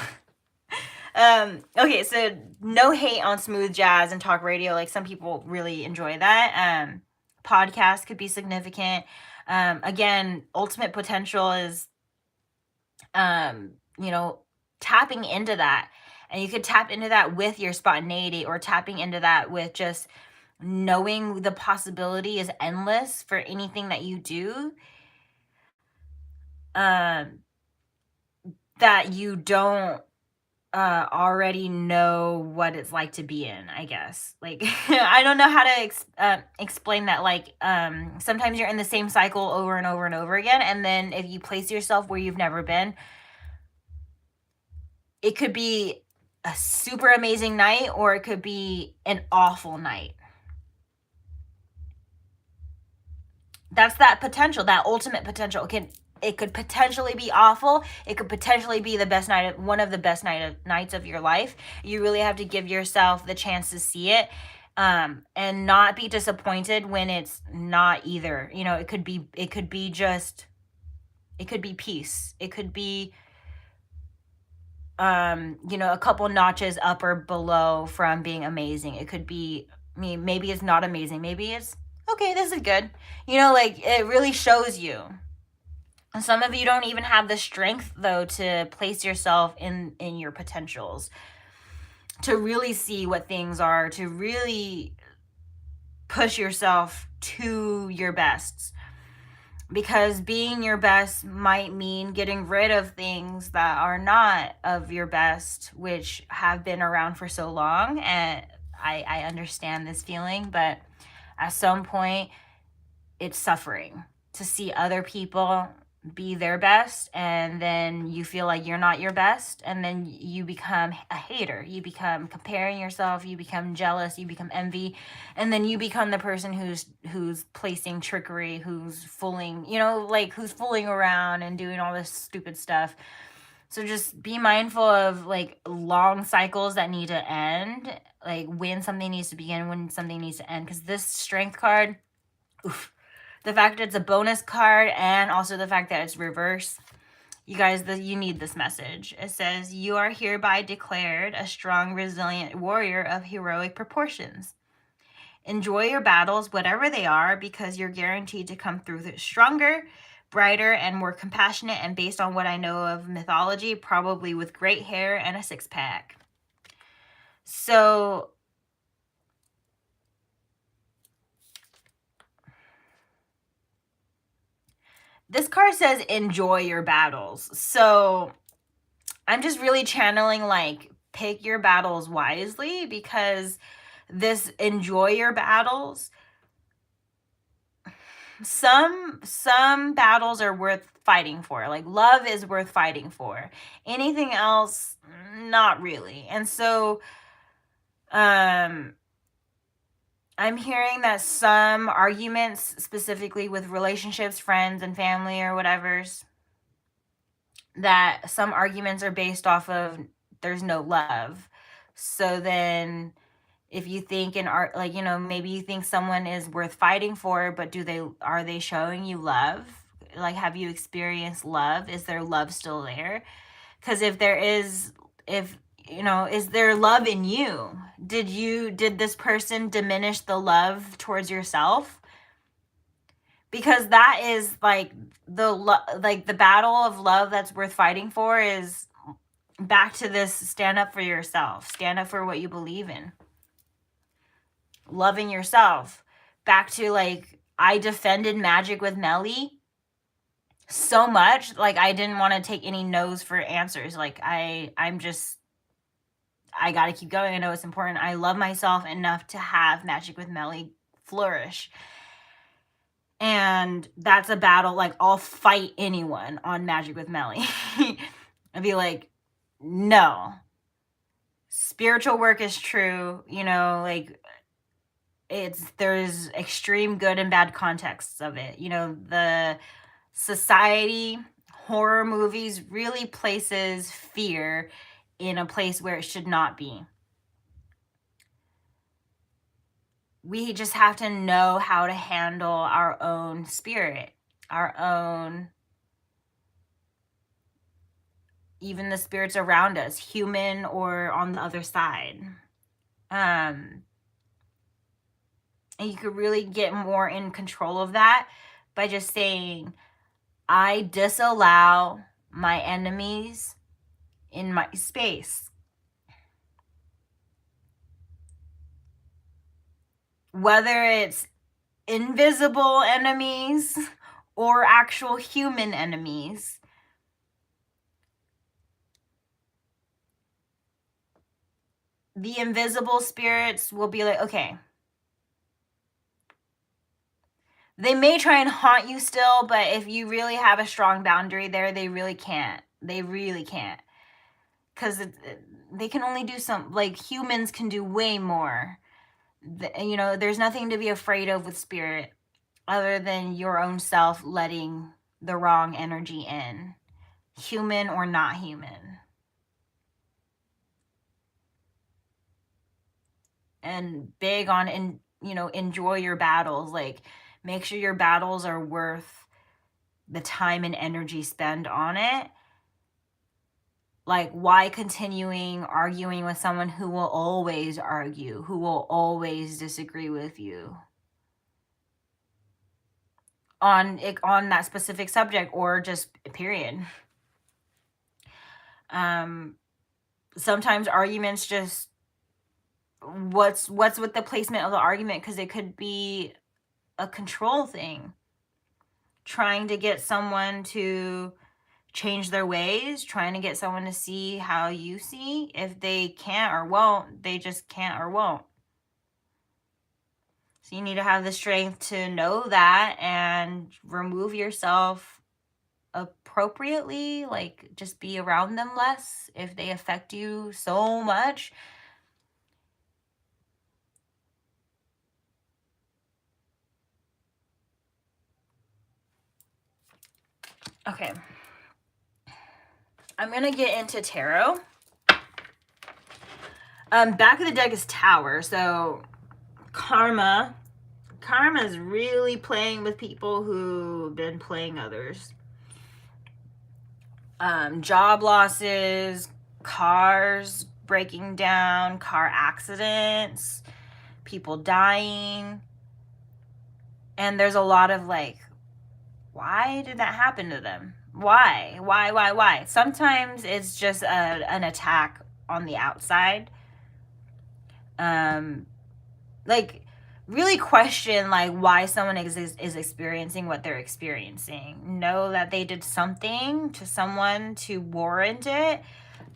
Okay, so no hate on smooth jazz and talk radio. Like, some people really enjoy that. Podcast could be significant. Again, ultimate potential is, tapping into that. And you could tap into that with your spontaneity, or tapping into that with just knowing the possibility is endless for anything that you do. That you don't already know what it's like to be in, I guess. Like, I don't know how to explain that. Like, sometimes you're in the same cycle over and over and over again, and then if you place yourself where you've never been, it could be a super amazing night, or it could be an awful night. That's that potential, that ultimate potential. It could potentially be awful. It could potentially be the best night, one of the best nights of your life. You really have to give yourself the chance to see it, and not be disappointed when it's not either. It could be peace. It could be, a couple notches up or below from being amazing. It could be, maybe it's not amazing. Maybe it's, okay, this is good. Like, it really shows you. Some of you don't even have the strength, though, to place yourself in your potentials, to really see what things are, to really push yourself to your bests. Because being your best might mean getting rid of things that are not of your best, which have been around for so long. And I understand this feeling, but at some point, it's suffering to see other people be their best, and then you feel like you're not your best, and then you become a hater. You become comparing yourself, you become jealous, you become envy, and then you become the person who's placing trickery, who's fooling, who's fooling around and doing all this stupid stuff. So just be mindful of like long cycles that need to end, like when something needs to begin, when something needs to end. Because this strength card, oof, the fact that it's a bonus card, and also the fact that it's reverse. You guys, you need this message. It says, you are hereby declared a strong, resilient warrior of heroic proportions. Enjoy your battles, whatever they are, because you're guaranteed to come through it stronger, brighter, and more compassionate, and based on what I know of mythology, probably with great hair and a six-pack. So this card says enjoy your battles. So I'm just really channeling, like, pick your battles wisely, because this enjoy your battles. Some battles are worth fighting for. Like love is worth fighting for. Anything else, not really. And so I'm hearing that some arguments, specifically with relationships, friends and family or whatever's, that some arguments are based off of there's no love. So then if you think in art, like, you know, maybe you think someone is worth fighting for, but are they showing you love? Like, have you experienced love? Is their love still there? Because if there is, if, you know, is there love in you? Did this person diminish the love towards yourself? Because that is like the battle of love that's worth fighting for is back to this: stand up for yourself, stand up for what you believe in, loving yourself. Back to like, I defended Magic with Melly so much, like I didn't want to take any no's for answers. Like I gotta keep going. I know it's important. I love myself enough to have Magic with Melly flourish. And that's a battle. Like, I'll fight anyone on Magic with Melly. I'd be like, no, spiritual work is true. You know, like there's extreme good and bad contexts of it. You know, the society, horror movies really places fear in a place where it should not be. We just have to know how to handle our own spirit, our own, even the spirits around us, human or on the other side. And you could really get more in control of that by just saying, I disallow my enemies in my space. Whether it's invisible enemies or actual human enemies. The invisible spirits will be like, okay. They may try and haunt you still, but if you really have a strong boundary there, they really can't. They really can't. Because they can only do some, like humans can do way more. You know, there's nothing to be afraid of with spirit other than your own self letting the wrong energy in, human or not human. And big on, you know, enjoy your battles. Like, make sure your battles are worth the time and energy spent on it. Like, why continuing arguing with someone who will always argue, who will always disagree with you on that specific subject, or just period. Sometimes arguments just, what's with the placement of the argument, because it could be a control thing, trying to get someone to change their ways, trying to get someone to see how you see. If they can't or won't, they just can't or won't. So you need to have the strength to know that and remove yourself appropriately, like just be around them less if they affect you so much. Okay. I'm going to get into tarot. Back of the deck is Tower. So karma is really playing with people who've been playing others. Job losses, cars breaking down, car accidents, people dying. And there's a lot of like, why did that happen to them? Why? Sometimes it's just an attack on the outside. Like, really question like why someone is experiencing what they're experiencing. Know that they did something to someone to warrant it,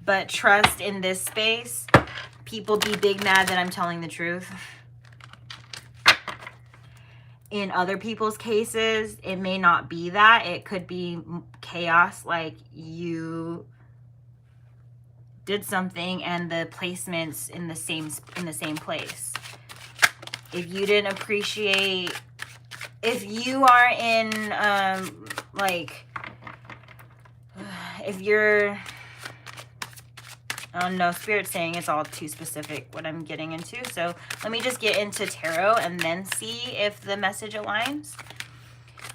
But trust in this space, people be big mad that I'm telling the truth. In other people's cases, it may not be that. It could be chaos, like you did something and the placement's in the same place. If you didn't appreciate, if you are in like, if you're, oh no, Spirit's saying it's all too specific what I'm getting into. So let me just get into tarot and then see if the message aligns.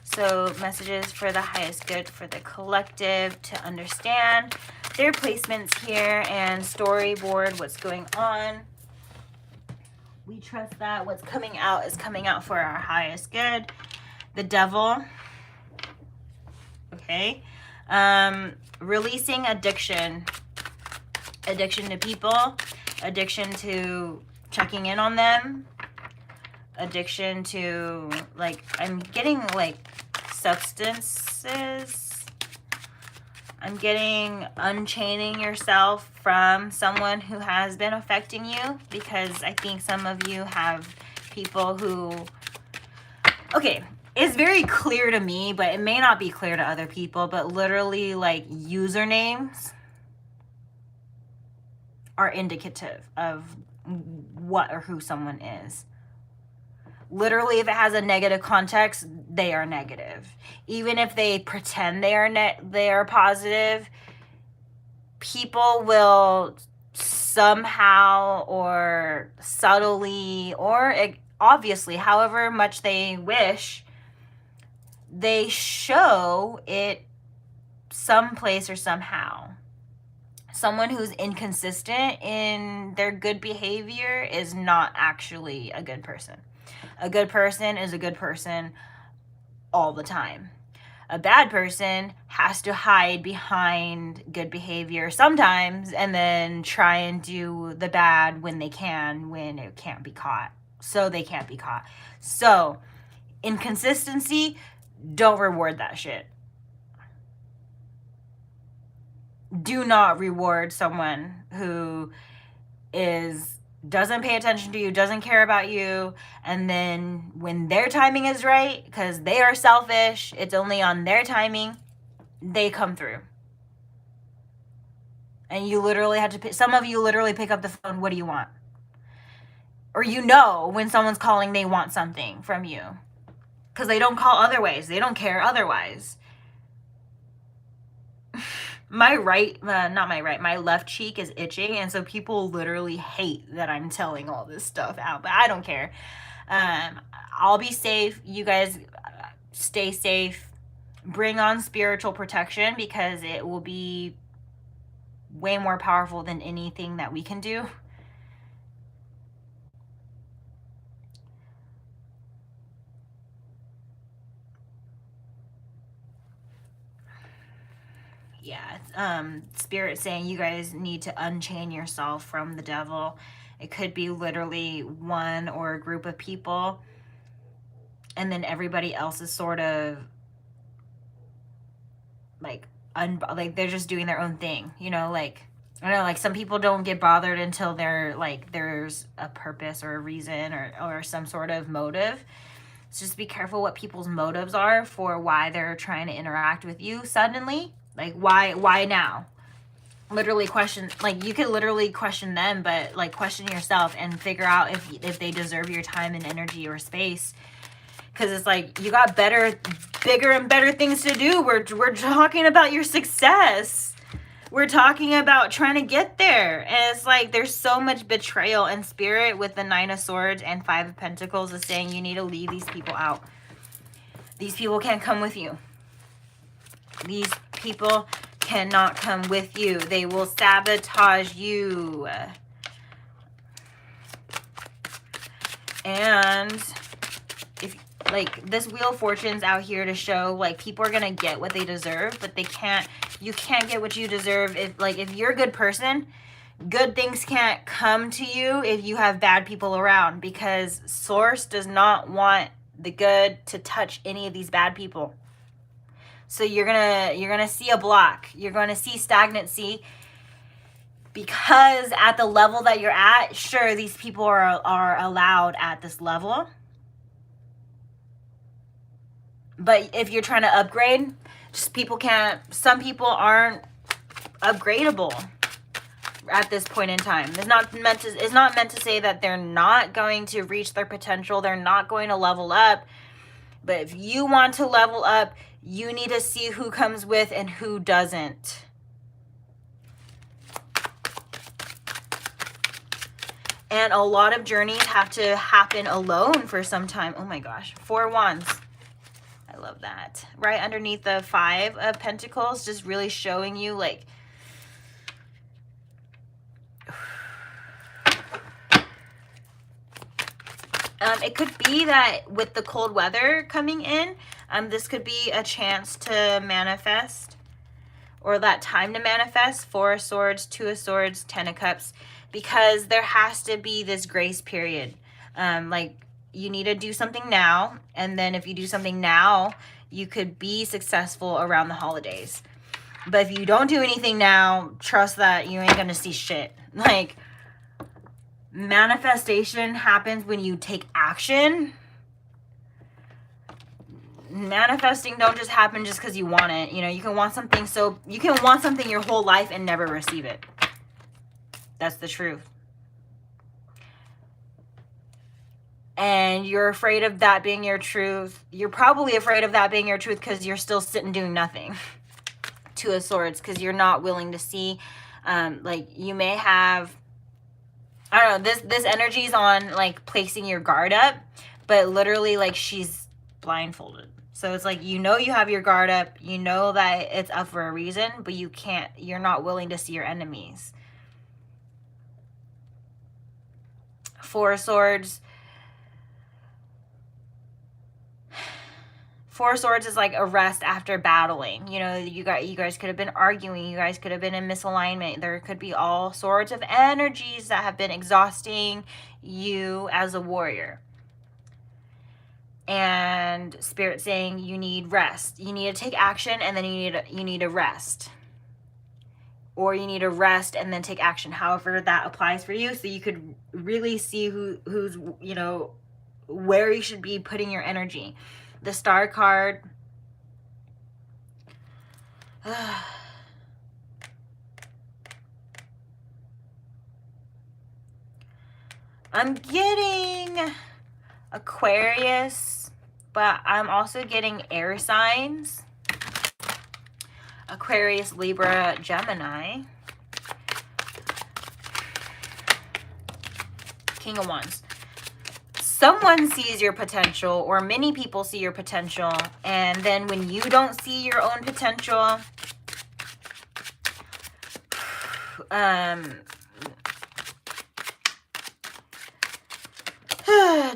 So messages for the highest good for the collective to understand their placements here and storyboard what's going on. We trust that what's coming out is coming out for our highest good. The devil. Okay. Releasing addiction. Addiction to people, addiction to checking in on them, addiction to, like, I'm getting like substances. I'm getting unchaining yourself from someone who has been affecting you, because I think some of you have people who, okay, it's very clear to me, but it may not be clear to other people, but literally like usernames are indicative of what or who someone is. Literally, if it has a negative context, they are negative. Even if they pretend they are positive, people will somehow or subtly or obviously, however much they wish, they show it someplace or somehow. Someone who's inconsistent in their good behavior is not actually a good person. A good person is a good person all the time. A bad person has to hide behind good behavior sometimes and then try and do the bad when they can, when it can't be caught. So they can't be caught. So inconsistency, don't reward that shit. Do not reward someone who doesn't pay attention to you, doesn't care about you, and then when their timing is right, because they are selfish, it's only on their timing, they come through. And you literally have to some of you literally pick up the phone, what do you want? Or when someone's calling, they want something from you. Because they don't call otherwise. They don't care otherwise. My left cheek is itching, and so people literally hate that I'm telling all this stuff out, but I don't care. I'll be safe. You guys stay safe. Bring on spiritual protection, because it will be way more powerful than anything that we can do. Yeah, Spirit saying you guys need to unchain yourself from the devil. It could be literally one or a group of people, and then everybody else is sort of like they're just doing their own thing, like, I don't know, like some people don't get bothered until they're like there's a purpose or a reason or some sort of motive. So just be careful what people's motives are for why they're trying to interact with you suddenly. Like, why now? Literally question, like, you could literally question them, but like question yourself and figure out if they deserve your time and energy or space. Because it's like, you got bigger and better things to do. We're talking about your success. We're talking about trying to get there. And it's like, there's so much betrayal in Spirit with the 9 of Swords and 5 of Pentacles is saying you need to leave these people out. These people can't come with you. These people cannot come with you. They will sabotage you. And if, like, this Wheel of Fortune's out here to show, like, people are gonna get what they deserve, but you can't get what you deserve. If you're a good person, good things can't come to you if you have bad people around, because Source does not want the good to touch any of these bad people. So you're gonna see a block. You're gonna see stagnancy. Because at the level that you're at, sure, these people are allowed at this level. But if you're trying to upgrade, just people can't, some people aren't upgradable at this point in time. It's not meant to say that they're not going to reach their potential. They're not going to level up. But if you want to level up, you need to see who comes with and who doesn't. And a lot of journeys have to happen alone for some time. Oh my gosh, 4 wands. I love that. Right underneath the 5 of Pentacles, just really showing you like, it could be that with the cold weather coming in, this could be a chance to manifest, or that time to manifest. 4 of Swords, 2 of Swords, 10 of Cups, because there has to be this grace period. Like, you need to do something now, and then if you do something now, you could be successful around the holidays. But if you don't do anything now, trust that you ain't gonna see shit. Like, manifestation happens when you take action. Manifesting don't just happen just because you want it. You know, you can want something, so you can want something your whole life and never receive it. That's the truth. And you're afraid of that being your truth. You're probably afraid of that being your truth because you're still sitting doing nothing. 2 of Swords, because you're not willing to see. Like, you may have, I don't know, this energy is on like placing your guard up, but literally like she's blindfolded. So it's like, you know, you have your guard up, you know that it's up for a reason, but you're not willing to see your enemies. 4 of Swords. 4 of Swords is like a rest after battling. You know, you guys could have been arguing. You guys could have been in misalignment. There could be all sorts of energies that have been exhausting you as a warrior. And Spirit saying you need rest. You need to take action, and then you need to rest. Or you need to rest and then take action. However that applies for you, so you could really see who's, you know, where you should be putting your energy. The Star card. I'm getting Aquarius, but I'm also getting air signs. Aquarius, Libra, Gemini. King of Wands. Someone sees your potential, or many people see your potential, and then when you don't see your own potential,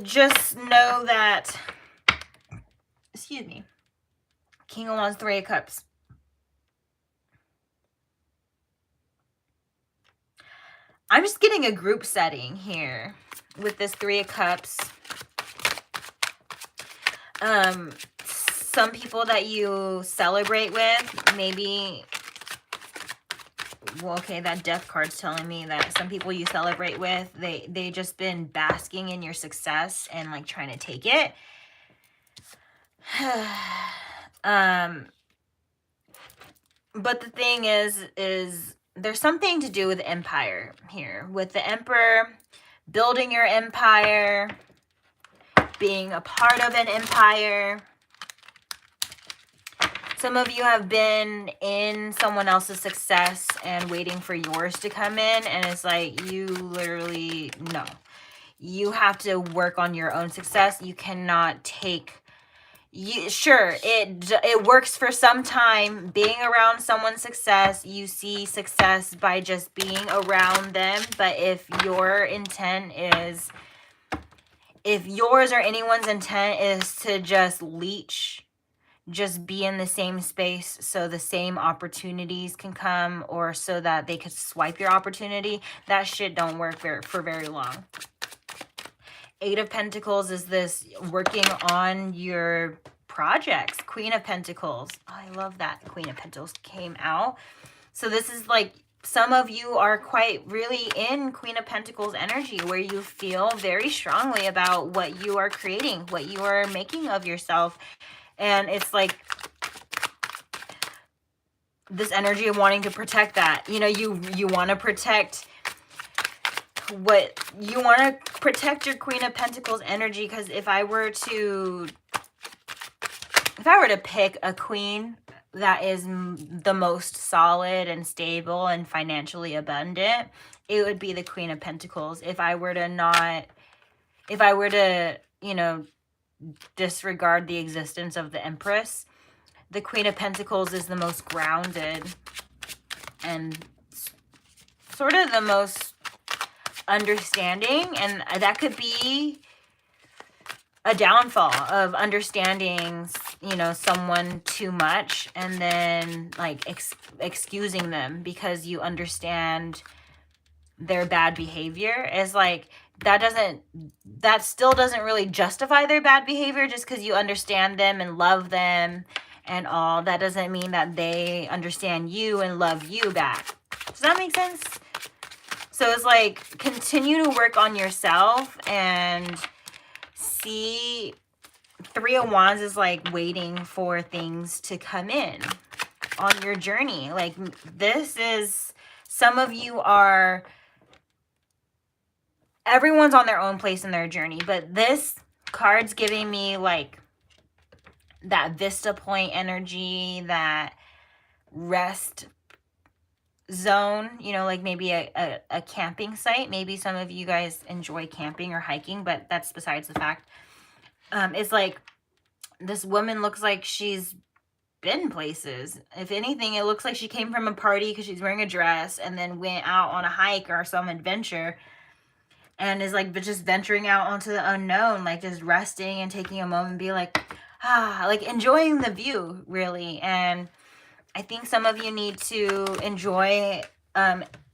just know that, excuse me, King of Wands, 3 of Cups. I'm just getting a group setting here with this 3 of Cups. Some people that you celebrate with, maybe, well, okay, that Death card's telling me that some people you celebrate with, they just been basking in your success and like trying to take it. But the thing is there's something to do with empire here. With the Emperor, building your empire, being a part of an empire. Some of you have been in someone else's success and waiting for yours to come in. And it's like, you literally, no. You have to work on your own success. You cannot take... Sure, it works for some time being around someone's success. You see success by just being around them. But if your intent is... if yours or anyone's intent is to just leech, just be in the same space so the same opportunities can come, or so that they could swipe your opportunity, that shit don't work for very long. 8 of Pentacles is this working on your projects. Queen of Pentacles. Oh, I love that Queen of Pentacles came out. So this is like some of you are quite really in Queen of Pentacles energy, where you feel very strongly about what you are creating, what you are making of yourself. And it's like this energy of wanting to protect that. You know, you want to protect what you want to protect your Queen of Pentacles energy. Because if I were to pick a queen that is the most solid and stable and financially abundant, it would be the Queen of Pentacles. If I were to, you know, disregard the existence of the Empress, the Queen of Pentacles is the most grounded and sort of the most understanding. And that could be a downfall of understanding, you know, someone too much and then like excusing them because you understand their bad behavior. Is like that still doesn't really justify their bad behavior. Just because you understand them and love them and all, that doesn't mean that they understand you and love you back. Does that make sense? So it's like, continue to work on yourself and see. Three of Wands is like waiting for things to come in on your journey. Like, this is, some of you are, everyone's on their own place in their journey, but this card's giving me like that vista point energy, that rest zone, you know, like maybe a camping site. Maybe some of you guys enjoy camping or hiking, but that's besides the fact. It's like this woman looks like she's been places. If anything, it looks like she came from a party because she's wearing a dress and then went out on a hike or some adventure and is like just venturing out onto the unknown, like just resting and taking a moment and be like, like enjoying the view, really. And I think some of you need to enjoy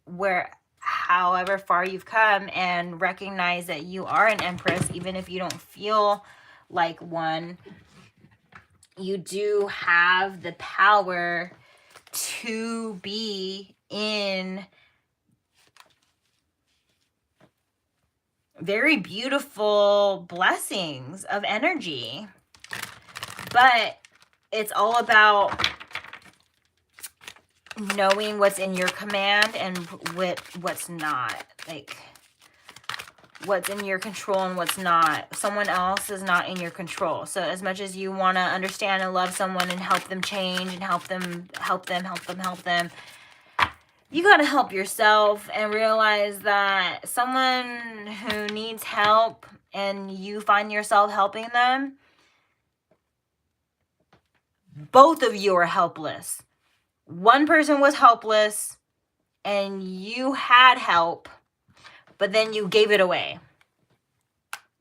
where, however far you've come, and recognize that you are an Empress, even if you don't feel like one. You do have the power to be in very beautiful blessings of energy, but it's all about knowing what's in your command and what's not, like what's in your control and what's not. Someone else is not in your control. So as much as you want to understand and love someone and help them change and help them, you got to help yourself and realize that someone who needs help and you find yourself helping them, both of you are helpless. One person was helpless and you had help, but then you gave it away.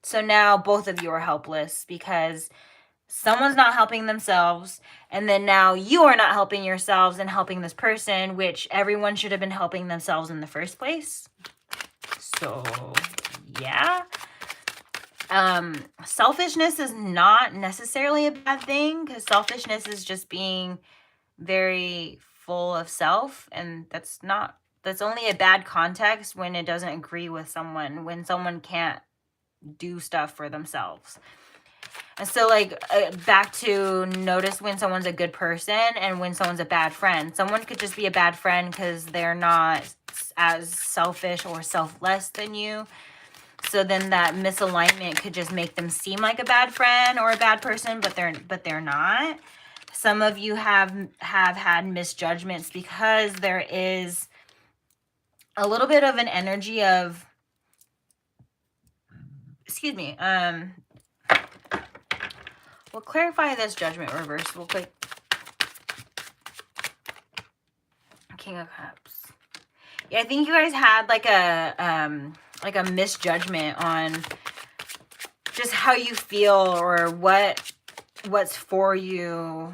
So now both of you are helpless because someone's not helping themselves, and then now you are not helping yourselves and helping this person, which everyone should have been helping themselves in the first place. So yeah. Selfishness is not necessarily a bad thing, because selfishness is just being very full of self, and that's only a bad context when it doesn't agree with someone, when someone can't do stuff for themselves. And so like back to notice when someone's a good person and when someone's a bad friend. Someone could just be a bad friend because they're not as selfish or selfless than you. So then that misalignment could just make them seem like a bad friend or a bad person, but they're not. Some of you have had misjudgments because there is a little bit of an energy of, excuse me, we'll clarify this judgment reverse real quick. King of Cups. Yeah, I think you guys had like a misjudgment on just how you feel or what's for you.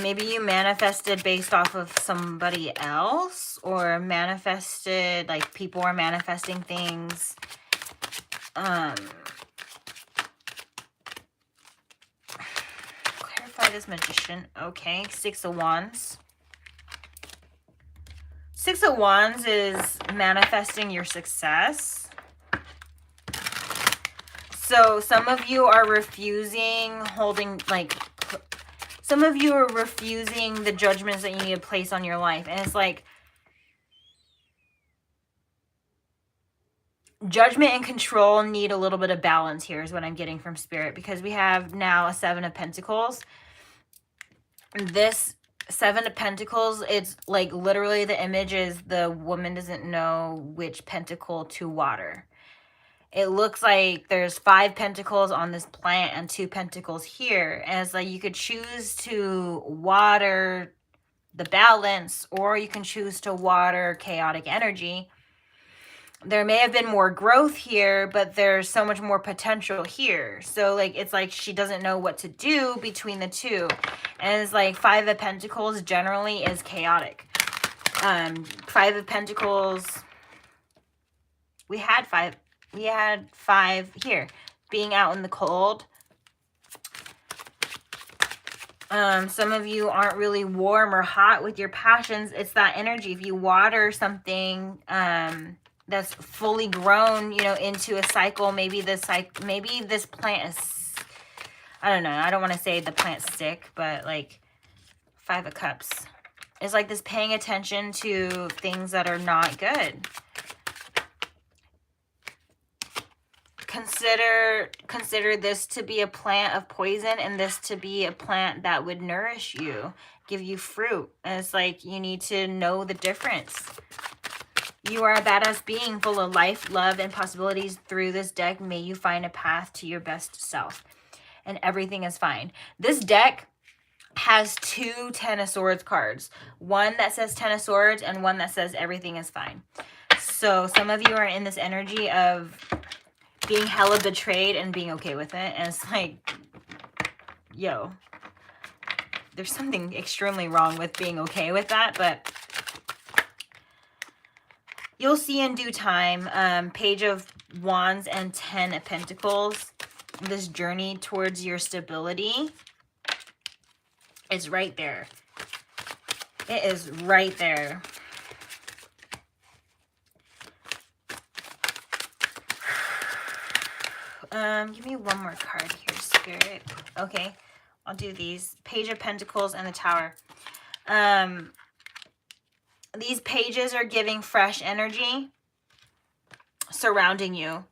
Maybe you manifested based off of somebody else, or manifested, like people are manifesting things. Clarify this Magician. Okay, Six of Wands. Six of Wands is manifesting your success. So some of you are refusing some of you are refusing the judgments that you need to place on your life. And it's like, judgment and control need a little bit of balance here is what I'm getting from Spirit, because we have now a Seven of Pentacles. This Seven of Pentacles, it's like literally the image is the woman doesn't know which pentacle to water. It looks like there's 5 pentacles on this plant and 2 pentacles here. And it's like you could choose to water the balance, or you can choose to water chaotic energy. There may have been more growth here, but there's so much more potential here. So like, it's like she doesn't know what to do between the two. And it's like 5 of Pentacles generally is chaotic. 5 of Pentacles, we had 5 here, being out in the cold. Some of you aren't really warm or hot with your passions. It's that energy. If you water something that's fully grown, you know, into a cycle, maybe this plant is, I don't know, I don't want to say the plant's sick, but like 5 of Cups. It's like this paying attention to things that are not good. Consider this to be a plant of poison, and this to be a plant that would nourish you, give you fruit. And it's like, you need to know the difference. You are a badass being full of life, love, and possibilities. Through this deck, may you find a path to your best self. And everything is fine. This deck has 2 Ten of Swords cards. One that says Ten of Swords and one that says everything is fine. So some of you are in this energy of being hella betrayed and being okay with it. And it's like, yo, there's something extremely wrong with being okay with that, but you'll see in due time. Page of Wands and 10 of Pentacles. This journey towards your stability is right there. It is right there. Give me one more card here, Spirit. Okay, I'll do these. Page of Pentacles and the Tower. These pages are giving fresh energy surrounding you.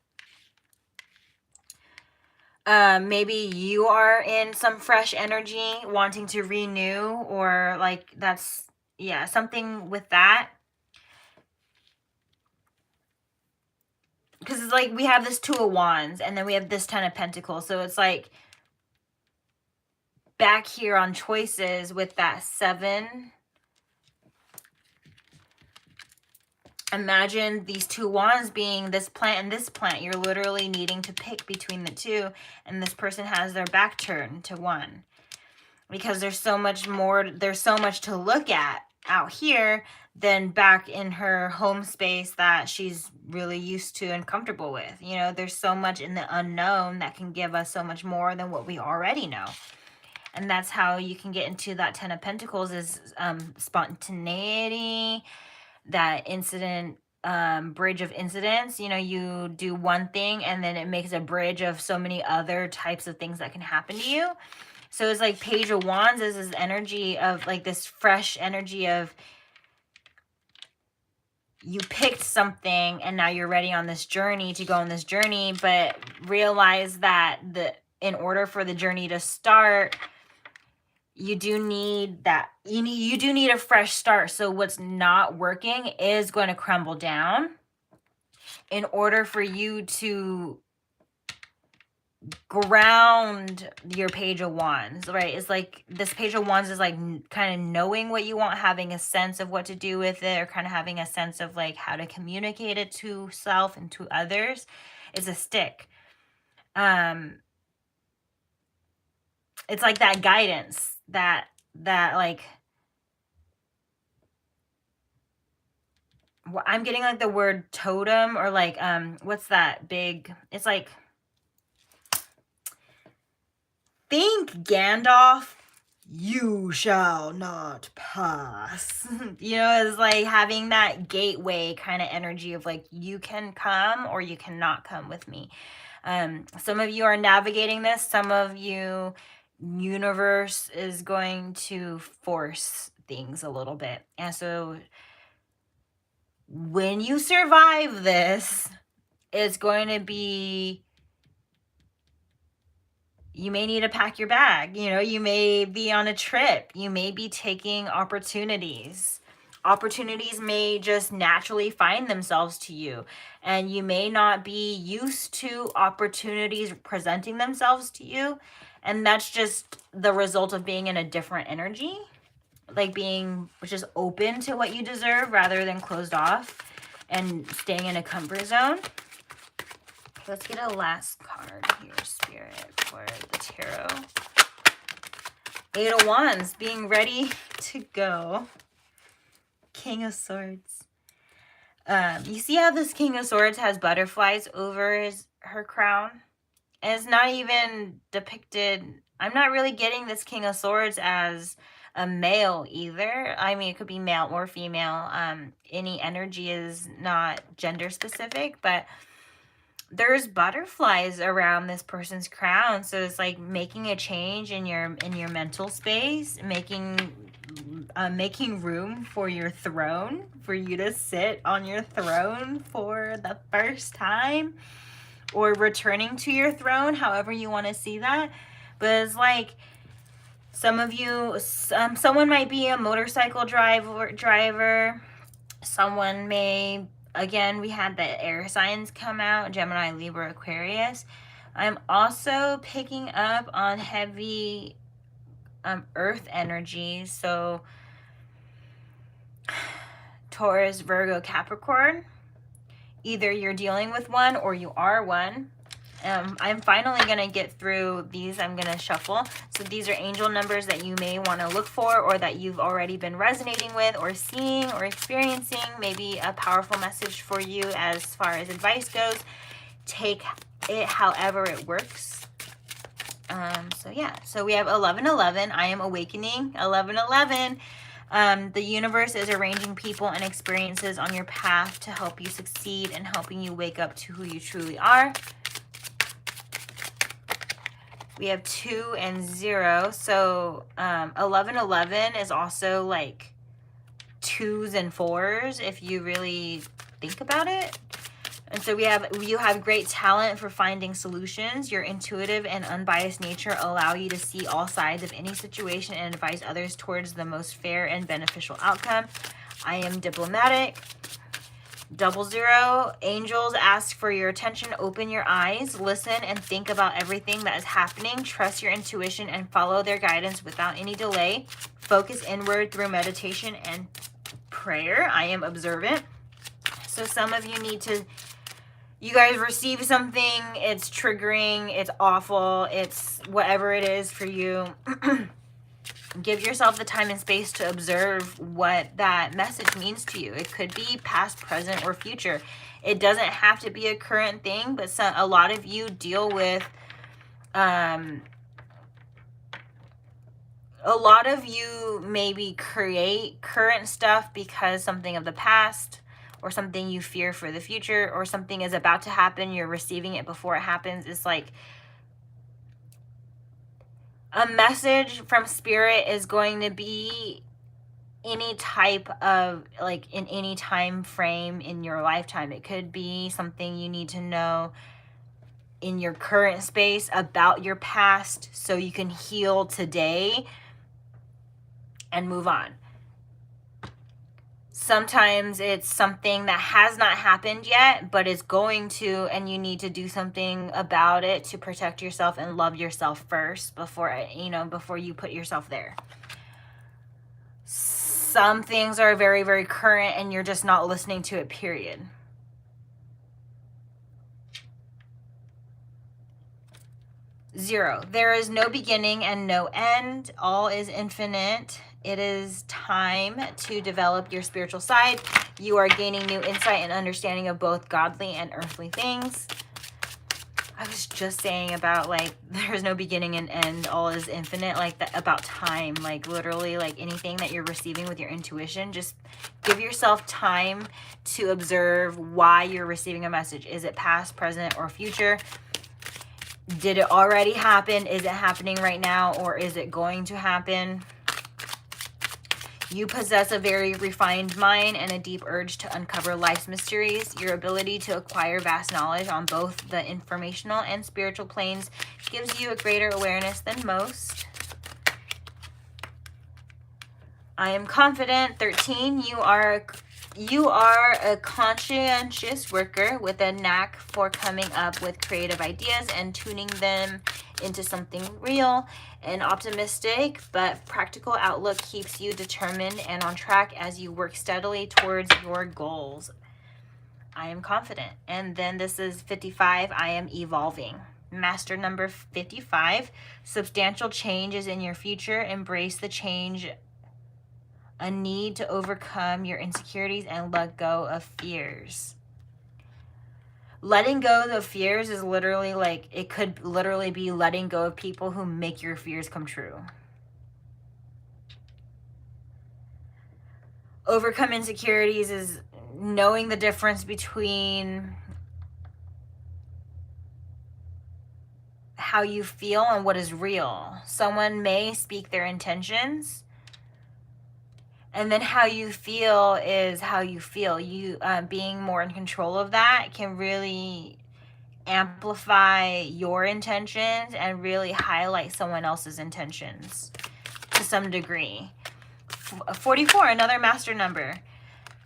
Maybe you are in some fresh energy wanting to renew, or like that's, yeah, something with that. Because it's like we have this 2 of Wands and then we have this 10 of Pentacles. So it's like back here on choices with that 7. Imagine these 2 wands being this plant and this plant. You're literally needing to pick between the 2, and this person has their back turned to one. Because there's so much more, there's so much to look at out here than back in her home space that she's really used to and comfortable with. You know, there's so much in the unknown that can give us so much more than what we already know. And that's how you can get into that 10 of Pentacles is spontaneity, that incident, bridge of incidents. You know, you do one thing and then it makes a bridge of so many other types of things that can happen to you. So it's like Page of Wands is this energy of like this fresh energy of you picked something and now you're ready on this journey to go on this journey, but realize that in order for the journey to start, you do need that, you do need a fresh start. So what's not working is going to crumble down in order for you to ground your Page of Wands, right? It's like this Page of Wands is like kind of knowing what you want, having a sense of what to do with it, or kind of having a sense of like how to communicate it to self and to others. It's a stick. It's like that guidance, that like I'm getting like the word totem, or like, what's that big, it's like, think Gandalf, you shall not pass. You know, it's like having that gateway kind of energy of like, you can come or you cannot come with me. Some of you are navigating this. Some of you, universe is going to force things a little bit. And so when you survive this, it's going to be, you may need to pack your bag. You know, you may be on a trip. You may be taking opportunities. Opportunities may just naturally find themselves to you, and you may not be used to opportunities presenting themselves to you. And that's just the result of being in a different energy, like being just open to what you deserve rather than closed off and staying in a comfort zone. Let's get a last card here, Spirit, for the tarot. 8 of Wands, being ready to go. King of Swords. You see how this King of Swords has butterflies over her crown? And it's not even depicted. I'm not really getting this King of Swords as a male either. I mean, it could be male or female. Any energy is not gender specific, but there's butterflies around this person's crown. So it's like making a change in your mental space, making room for your throne, for you to sit on your throne for the first time, or returning to your throne, however you want to see that. But it's like, some of you, someone might be a motorcycle driver. Someone may, again, we had the air signs come out, Gemini, Libra, Aquarius. I'm also picking up on heavy earth energy. So Taurus, Virgo, Capricorn. Either you're dealing with one or you are one. I'm finally going to get through these. I'm going to shuffle. So these are angel numbers that you may want to look for, or that you've already been resonating with or seeing or experiencing. Maybe a powerful message for you as far as advice goes. Take it however it works. So yeah, so we have 1111. I am awakening. 1111. The universe is arranging people and experiences on your path to help you succeed and helping you wake up to who you truly are. We have 2 and 0. So 1111 is also like 2s and 4s if you really think about it. And so you have great talent for finding solutions. Your intuitive and unbiased nature allow you to see all sides of any situation and advise others towards the most fair and beneficial outcome. I am diplomatic. 00, angels ask for your attention. Open your eyes, listen, and think about everything that is happening. Trust your intuition and follow their guidance without any delay. Focus inward through meditation and prayer. I am observant. So some of you need to, you guys receive something, it's triggering, it's awful, it's whatever it is for you. Give yourself the time and space to observe what that message means to you. It could be past, present, or future. It doesn't have to be a current thing, but a lot of you deal with, a lot of you maybe create current stuff because something of the past or something you fear for the future or something is about to happen. You're receiving it before it happens. It's like, a message from spirit is going to be any type of, like, in any time frame in your lifetime. It could be something you need to know in your current space about your past so you can heal today and move on. Sometimes it's something that has not happened yet, but is going to, and you need to do something about it to protect yourself and love yourself first before, before you put yourself there. Some things are very, very current and you're just not listening to it, period. 0. There is no beginning and no end. All is infinite. It is time to develop your spiritual side. You are gaining new insight and understanding of both godly and earthly things. I was just saying about, like, there's no beginning and end, all is infinite, like that, about time, like literally, like anything that you're receiving with your intuition, just give yourself time to observe why you're receiving a message. Is it past, present, or future? Did it already happen? Is it happening right now, or is it going to happen? You possess a very refined mind and a deep urge to uncover life's mysteries. Your ability to acquire vast knowledge on both the informational and spiritual planes gives you a greater awareness than most. I am confident. 13. You are a conscientious worker with a knack for coming up with creative ideas and tuning them into something real. An optimistic but practical outlook keeps you determined and on track as you work steadily towards your goals. I am confident. And then this is 55. I am evolving. Master number 55. Substantial change is in your future. Embrace the change. A need to overcome your insecurities and let go of fears. Letting go of fears is literally like, it could literally be letting go of people who make your fears come true. Overcome insecurities is knowing the difference between how you feel and what is real. Someone may speak their intentions, and then how you feel is how you feel. You being more in control of that can really amplify your intentions and really highlight someone else's intentions to some degree. 44, another master number.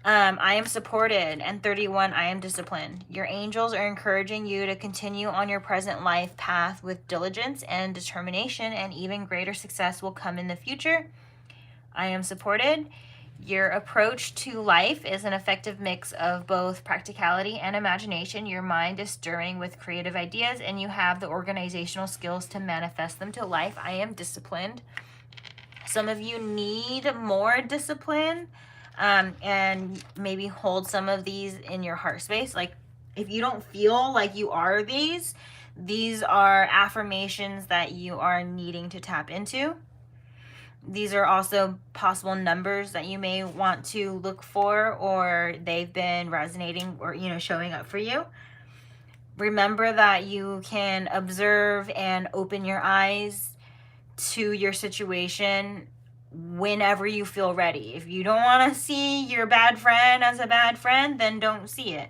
I am supported. And 31, I am disciplined. Your angels are encouraging you to continue on your present life path with diligence and determination, and even greater success will come in the future. I am supported. Your approach to life is an effective mix of both practicality and imagination. Your mind is stirring with creative ideas, and you have the organizational skills to manifest them to life. I am disciplined. Some of you need more discipline, and maybe hold some of these in your heart space. Like, if you don't feel like you are these are affirmations that you are needing to tap into. These are also possible numbers that you may want to look for, or they've been resonating or, showing up for you. Remember that you can observe and open your eyes to your situation whenever you feel ready. If you don't want to see your bad friend as a bad friend, then don't see it.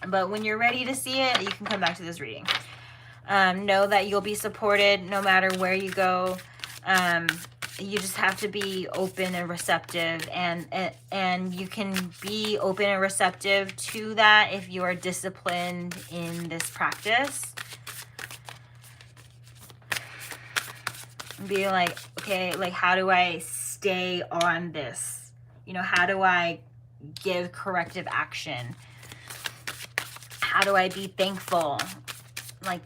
But when you're ready to see it, you can come back to this reading. Know that you'll be supported no matter where you go. You just have to be open and receptive, and you can be open and receptive to that if you are disciplined in this practice. Be like, okay, like, how do I stay on this? How do I give corrective action? How do I be thankful? Like,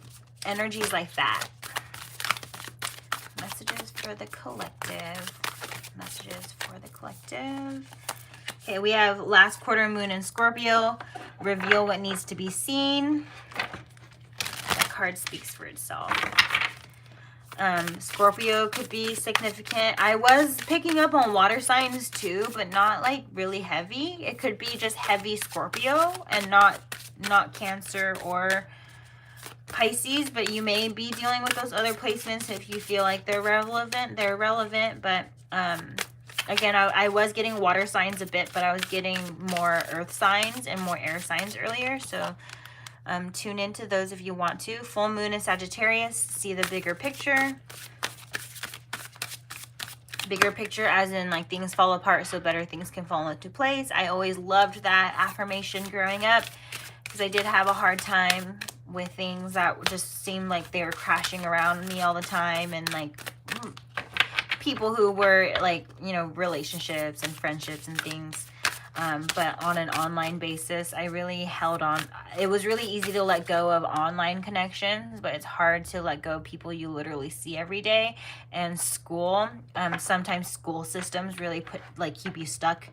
energies like that. Messages for the collective. Messages for the collective. Okay, we have last quarter moon in Scorpio. Reveal what needs to be seen. That card speaks for itself. Scorpio could be significant. I was picking up on water signs too, but not like really heavy. It could be just heavy Scorpio and not Cancer or Pisces, but you may be dealing with those other placements if you feel like they're relevant. But again, I was getting water signs a bit, but I was getting more earth signs and more air signs earlier. So tune into those if you want to. Full moon in Sagittarius. See the bigger picture. Bigger picture as in, like, things fall apart so better things can fall into place. I always loved that affirmation growing up because I did have a hard time with things that just seemed like they were crashing around me all the time, and like people who were like, relationships and friendships and things. but on an online basis, I really held on. It was really easy to let go of online connections, but it's hard to let go of people you literally see every day. And school, sometimes school systems really keep you stuck,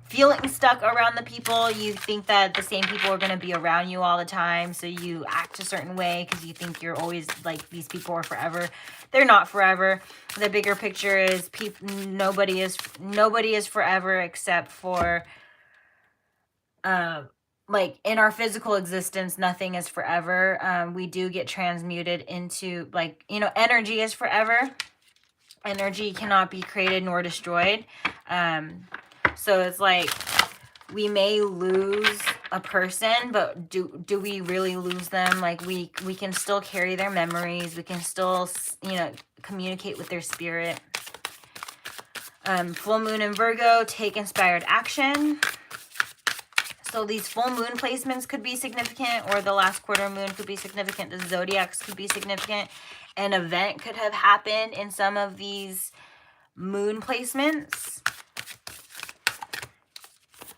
feeling stuck around the people. You think that the same people are going to be around you all the time, so you act a certain way because you think you're always like, these people are forever. They're not forever. The bigger picture is nobody is forever, except for like in our physical existence, nothing is forever. We do get transmuted into, like, you know, energy is forever. Energy cannot be created nor destroyed. So it's like, we may lose a person, but do we really lose them? Like, we can still carry their memories. We can still, you know, communicate with their spirit. Full moon in Virgo, take inspired action. So these full moon placements could be significant, or the last quarter moon could be significant. The zodiacs could be significant. An event could have happened in some of these moon placements.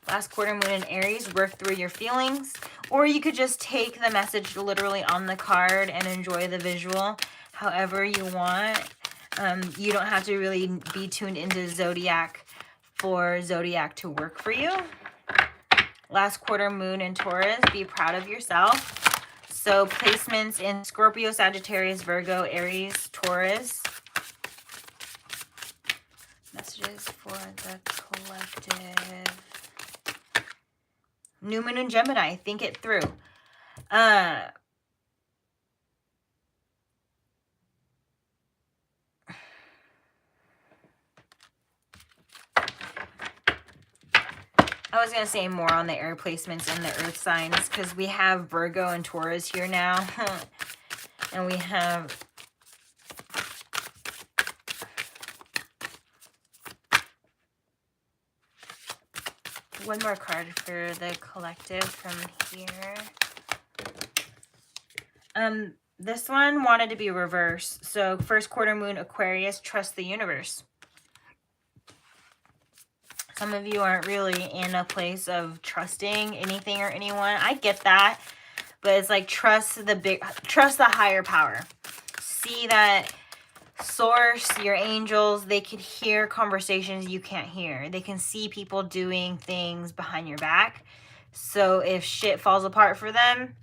Last quarter moon in Aries, work through your feelings. Or you could just take the message literally on the card and enjoy the visual however you want. You don't have to really be tuned into Zodiac for Zodiac to work for you. Last quarter moon in Taurus, be proud of yourself. So placements in Scorpio, Sagittarius, Virgo, Aries, Taurus. Messages for the collective. New moon in Gemini, think it through. I was going to say more on the air placements and the earth signs, because we have Virgo and Taurus here now. And we have one more card for the collective from here. This one wanted to be reversed. So first quarter moon Aquarius, trust the universe. Some of you aren't really in a place of trusting anything or anyone. I get that, but it's like, trust the higher power. See that source, your angels, they can hear conversations you can't hear. They can see people doing things behind your back. So if shit falls apart for them,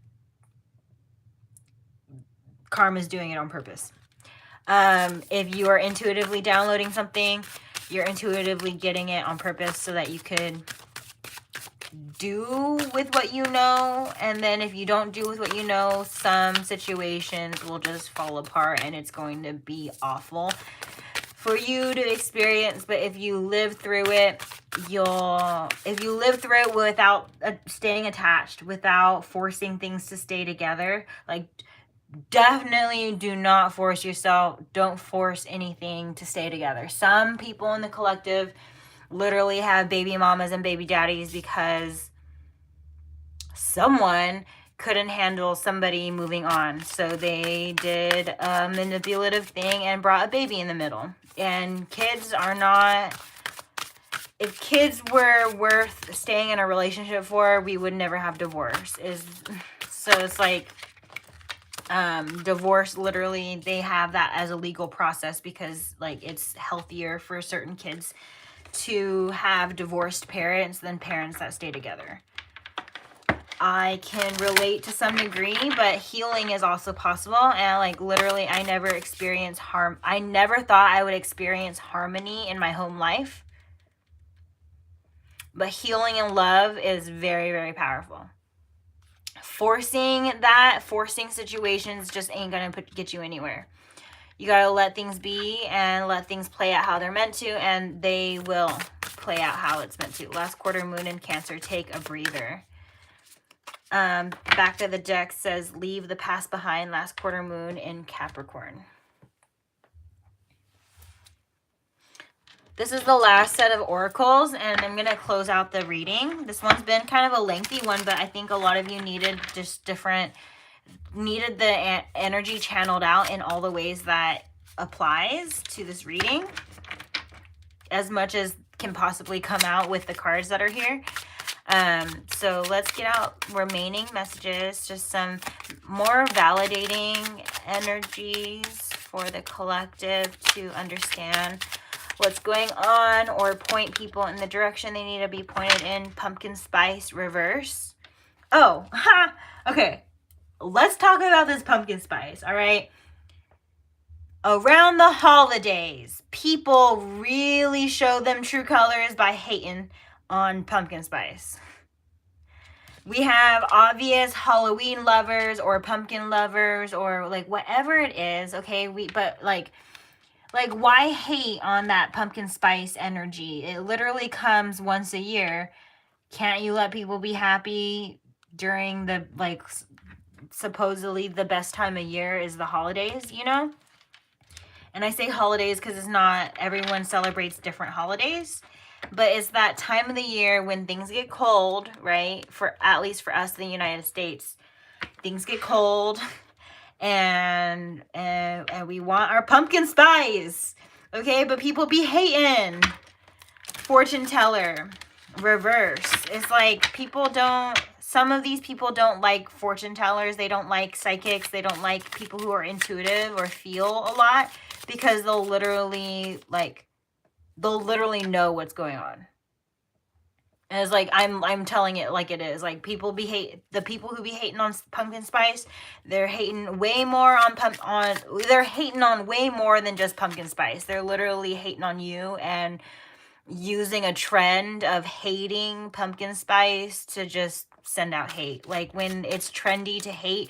karma's doing it on purpose. If you are intuitively downloading something, you're intuitively getting it on purpose so that you could do with what you know. And then if you don't do with what you know, some situations will just fall apart and it's going to be awful for you to experience. But if you live through it, if you live through it without staying attached, without forcing things to stay together, like, definitely do not force yourself. Don't force anything to stay together. Some people in the collective literally have baby mamas and baby daddies because someone couldn't handle somebody moving on. So they did a manipulative thing and brought a baby in the middle. And kids are not... If kids were worth staying in a relationship for, we would never have divorce. So it's like... divorce, literally, they have that as a legal process because, like, it's healthier for certain kids to have divorced parents than parents that stay together. I can relate to some degree, but healing is also possible. And, like, literally, I never experienced harm. I never thought I would experience harmony in my home life. But healing and love is very, very powerful. Forcing situations just ain't gonna get you anywhere. You gotta let things be and let things play out how they're meant to, and they will play out how it's meant to. Last quarter moon in Cancer, take a breather. Back of the deck says leave the past behind. Last quarter moon in Capricorn. This is the last set of oracles, and I'm going to close out the reading. This one's been kind of a lengthy one, but I think a lot of you needed the energy channeled out in all the ways that applies to this reading. As much as can possibly come out with the cards that are here. So let's get out remaining messages, just some more validating energies for the collective to understand what's going on, or point people in the direction they need to be pointed in. Pumpkin spice reverse. Oh, ha! Okay, let's talk about this pumpkin spice, all right? Around the holidays, people really show them true colors by hating on pumpkin spice. We have obvious Halloween lovers or pumpkin lovers or like whatever it is, okay? But like why hate on that pumpkin spice energy? It literally comes once a year. Can't you let people be happy during the, like, supposedly the best time of year is the holidays, you know? And I say holidays because it's not, everyone celebrates different holidays, but it's that time of the year when things get cold, right? For at least for us in the United States, things get cold, and we want our pumpkin spice, okay? But people be hating. Fortune teller reverse. It's like people don't, some of these people don't like fortune tellers. They don't like psychics. They don't like people who are intuitive or feel a lot, because they'll literally know what's going on. And it's like, I'm telling it like it is. Like, the people who be hating on pumpkin spice, they're hating way more they're hating on way more than just pumpkin spice. They're literally hating on you and using a trend of hating pumpkin spice to just send out hate. Like, when it's trendy to hate,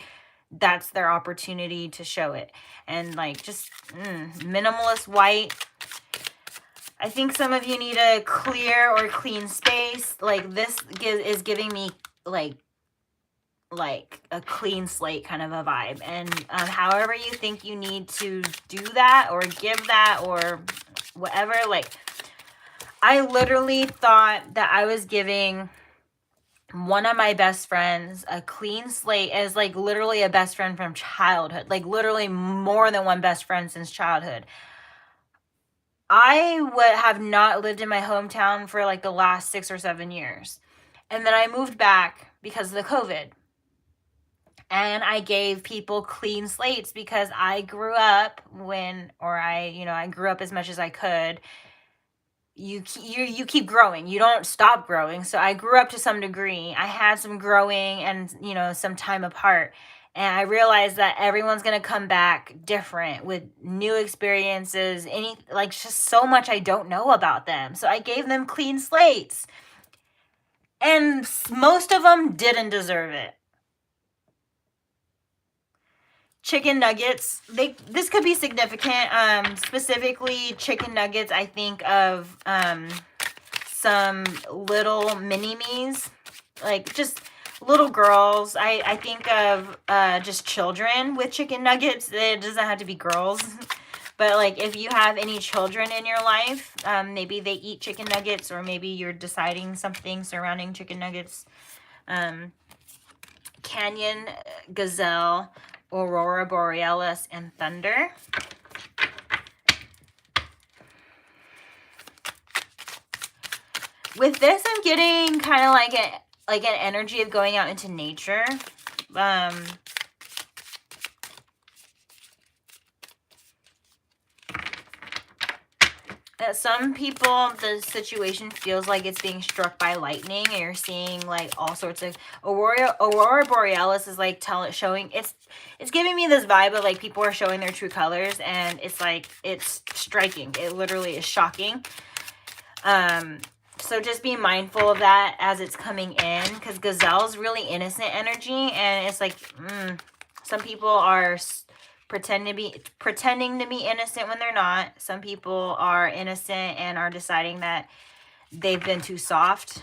that's their opportunity to show it. And like, just minimalist white. I think some of you need a clear or clean space. Like, this is giving me like a clean slate kind of a vibe. And however you think you need to do that or give that or whatever, like, I literally thought that I was giving one of my best friends a clean slate, as like literally a best friend from childhood, like literally more than one best friend since childhood. I would have not lived in my hometown for like the last 6 or 7 years. And then I moved back because of the COVID. And I gave people clean slates because I grew up I grew up as much as I could. You keep growing. You don't stop growing. So I grew up to some degree. I had some growing and, some time apart. And I realized that everyone's going to come back different with new experiences, just so much I don't know about them. So I gave them clean slates. And most of them didn't deserve it. Chicken nuggets, this could be significant. Specifically chicken nuggets, I think of some little mini-me's, like just little girls. I think of just children with chicken nuggets. It doesn't have to be girls. But like, if you have any children in your life, maybe they eat chicken nuggets, or maybe you're deciding something surrounding chicken nuggets. Canyon, gazelle, aurora borealis, and thunder. With this, I'm getting kind of like an energy of going out into nature. Some people, the situation feels like it's being struck by lightning, and you're seeing like all sorts of aurora borealis is like showing, it's giving me this vibe of like people are showing their true colors, and it's like, it's striking. It literally is shocking. So just be mindful of that as it's coming in, because gazelle is really innocent energy, and it's like some people are pretending to be innocent when they're not. Some people are innocent and are deciding that they've been too soft.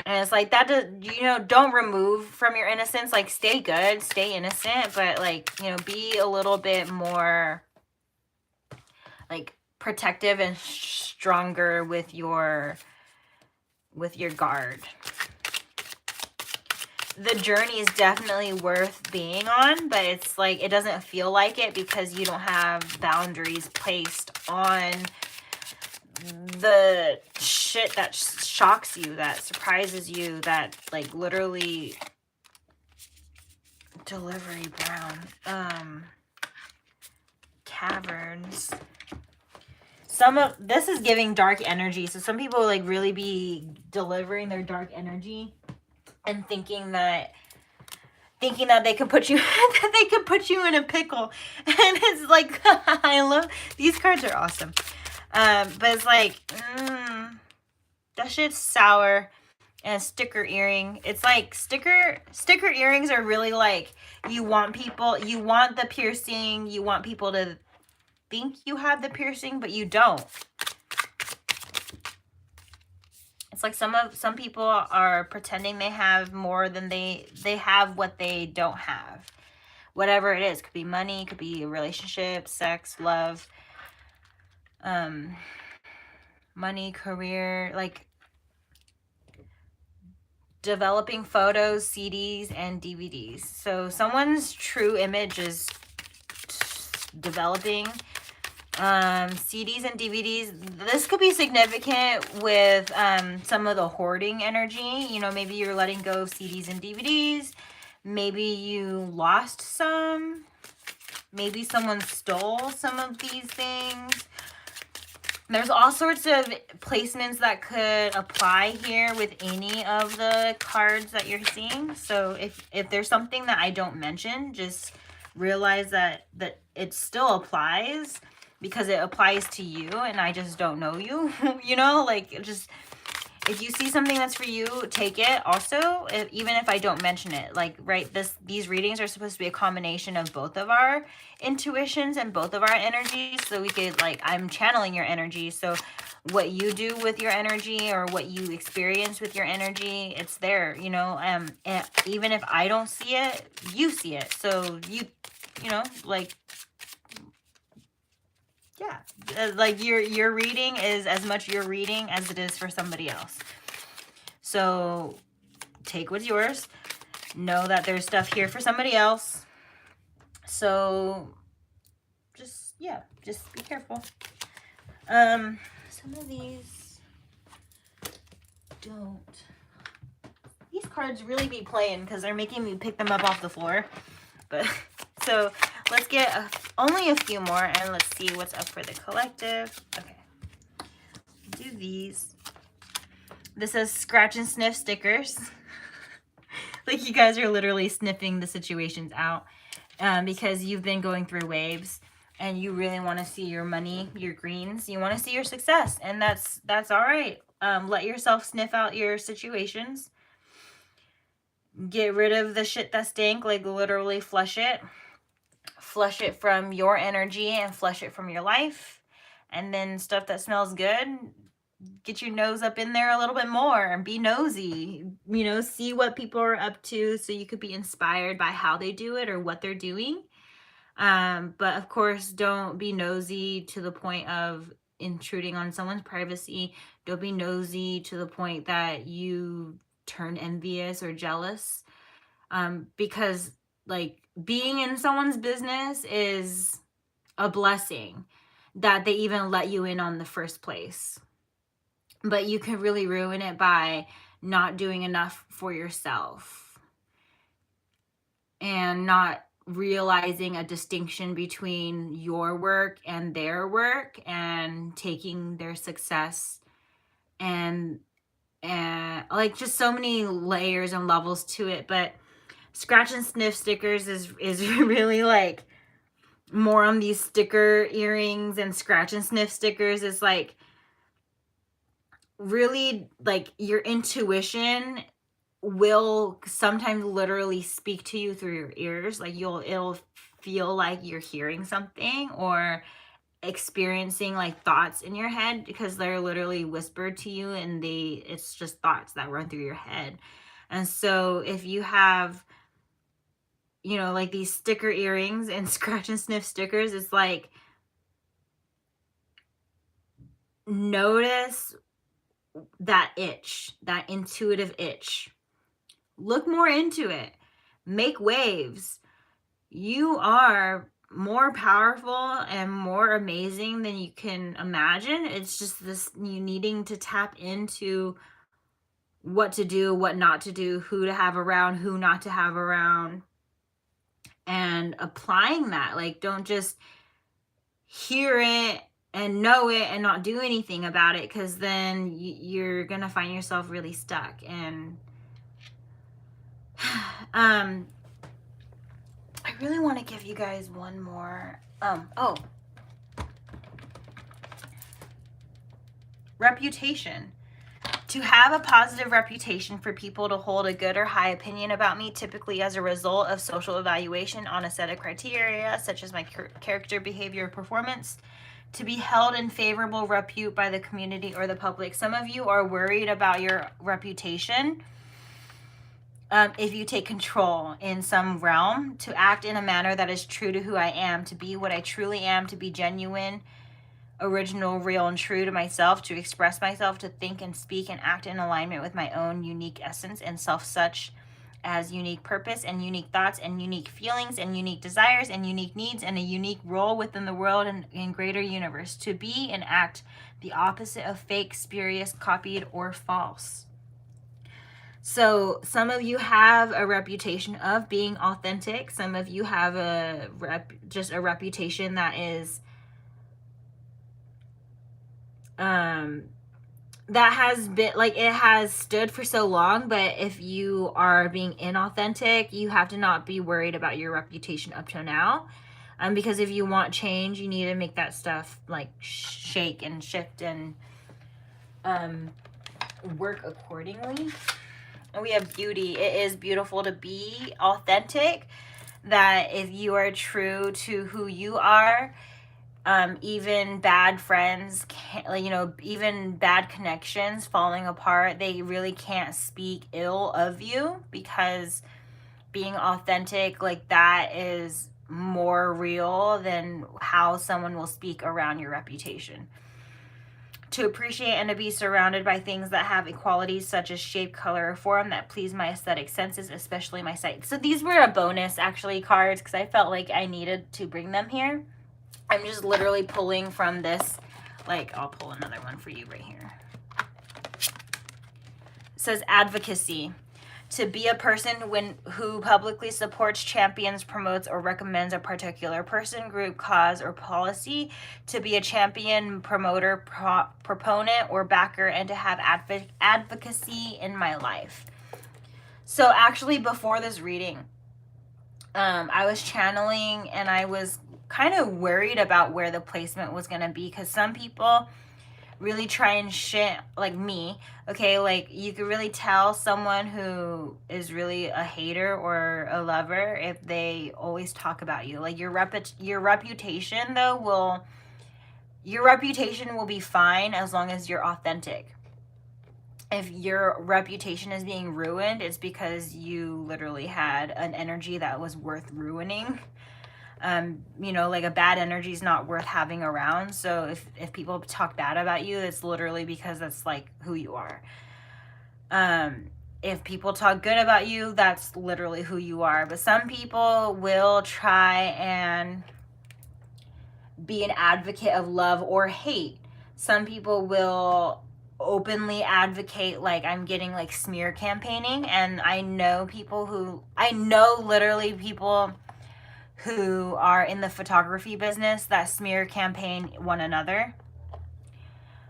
And it's like, that don't remove from your innocence. Like, stay good, stay innocent, but like, be a little bit more like protective and stronger with your guard. The journey is definitely worth being on, but it's like, it doesn't feel like it because you don't have boundaries placed on the shit that shocks you, that surprises you, that like literally delivery brown, caverns. Some of this is giving dark energy, so some people like really be delivering their dark energy and thinking that they could put you that they could put you in a pickle. And it's like I love these cards, are awesome. But it's like that shit's sour. And a sticker earring. It's like sticker earrings are really like, you want the piercing, you want people to think you have the piercing, but you don't. It's like some people are pretending they have more than they have what they don't have. Whatever it is, could be money, could be a relationship, sex, love, money, career, like developing photos, CDs, and DVDs. So someone's true image is developing CDs and DVDs. This could be significant with some of the hoarding energy. You know, maybe you're letting go of CDs and DVDs. Maybe you lost some. Maybe someone stole some of these things. There's all sorts of placements that could apply here with any of the cards that you're seeing. So if there's something that I don't mention, just realize that it still applies, because it applies to you and I just don't know you. You know, like, just if you see something that's for you, take it. Also, even if I don't mention it, like, right, these readings are supposed to be a combination of both of our intuitions and both of our energies, so we could, like, I'm channeling your energy, so what you do with your energy or what you experience with your energy, it's there, you know. And even if I don't see it, you see it, so you know, like, yeah, like your reading is as much your reading as it is for somebody else. So take what's yours. Know that there's stuff here for somebody else. So just be careful. Some of these don't. These cards really be playing because they're making me pick them up off the floor. But so let's get only a few more and let's see what's up for the collective. Okay, do these. This says scratch and sniff stickers. Like, you guys are literally sniffing the situations out because you've been going through waves and you really want to see your money, your greens. You want to see your success, and that's all right. Let yourself sniff out your situations. Get rid of the shit that stink, like literally flush it. Flush it from your energy and flush it from your life. And then stuff that smells good, get your nose up in there a little bit more and be nosy. You know, see what people are up to so you could be inspired by how they do it or what they're doing. But of course, don't be nosy to the point of intruding on someone's privacy. Don't be nosy to the point that you turn envious or jealous, because like being in someone's business is a blessing that they even let you in on the first place, but you can really ruin it by not doing enough for yourself and not realizing a distinction between your work and their work and taking their success and like just so many layers and levels to it. But scratch and sniff stickers is really like more on these sticker earrings, and scratch and sniff stickers is like really like your intuition will sometimes literally speak to you through your ears. Like it'll feel like you're hearing something or experiencing like thoughts in your head, because they're literally whispered to you and it's just thoughts that run through your head. And so if you have, you know, like these sticker earrings and scratch and sniff stickers, it's like, notice that itch, that intuitive itch. Look more into it. Make waves. You are more powerful and more amazing than you can imagine. It's just this, you needing to tap into what to do, what not to do, who to have around, who not to have around, and applying that. Like, don't just hear it and know it and not do anything about it, because then you're gonna find yourself really stuck. And I really want to give you guys one more. Reputation. To have a positive reputation, for people to hold a good or high opinion about me, typically as a result of social evaluation on a set of criteria, such as my character, behavior, performance, to be held in favorable repute by the community or the public. Some of you are worried about your reputation. If you take control in some realm, to act in a manner that is true to who I am, to be what I truly am, to be genuine, original, real, and true to myself, to express myself, to think and speak and act in alignment with my own unique essence and self, such as unique purpose and unique thoughts and unique feelings and unique desires and unique needs and a unique role within the world and in greater universe, to be and act the opposite of fake, spurious, copied, or false. So some of you have a reputation of being authentic. Some of you have just a reputation that is that has been like, it has stood for so long. But if you are being inauthentic, you have to not be worried about your reputation up to now, because if you want change, you need to make that stuff like shake and shift and work accordingly. And we have beauty. It is beautiful to be authentic, that if you are true to who you are, even bad friends can't, even bad connections falling apart, they really can't speak ill of you, because being authentic like that is more real than how someone will speak around your reputation. To appreciate and to be surrounded by things that have equalities such as shape, color, or form that please my aesthetic senses, especially my sight. So these were a bonus actually cards, because I felt like I needed to bring them here. I'm just literally pulling from this. Like, I'll pull another one for you right here. It says advocacy. To be a person who publicly supports, champions, promotes, or recommends a particular person, group, cause, or policy. To be a champion, promoter, proponent, or backer, and to have advocacy in my life. So actually, before this reading, I was channeling, and I was kind of worried about where the placement was going to be, because some people really try and shit, like me, okay? Like, you could really tell someone who is really a hater or a lover if they always talk about you. Like, your reputation though your reputation will be fine as long as you're authentic. If your reputation is being ruined, it's because you literally had an energy that was worth ruining. Like, a bad energy is not worth having around. So if people talk bad about you, it's literally because that's like who you are. If people talk good about you, that's literally who you are. But some people will try and be an advocate of love or hate. Some people will openly advocate, like, I'm getting like smear campaigning, and I know literally people who are in the photography business that smear campaign one another.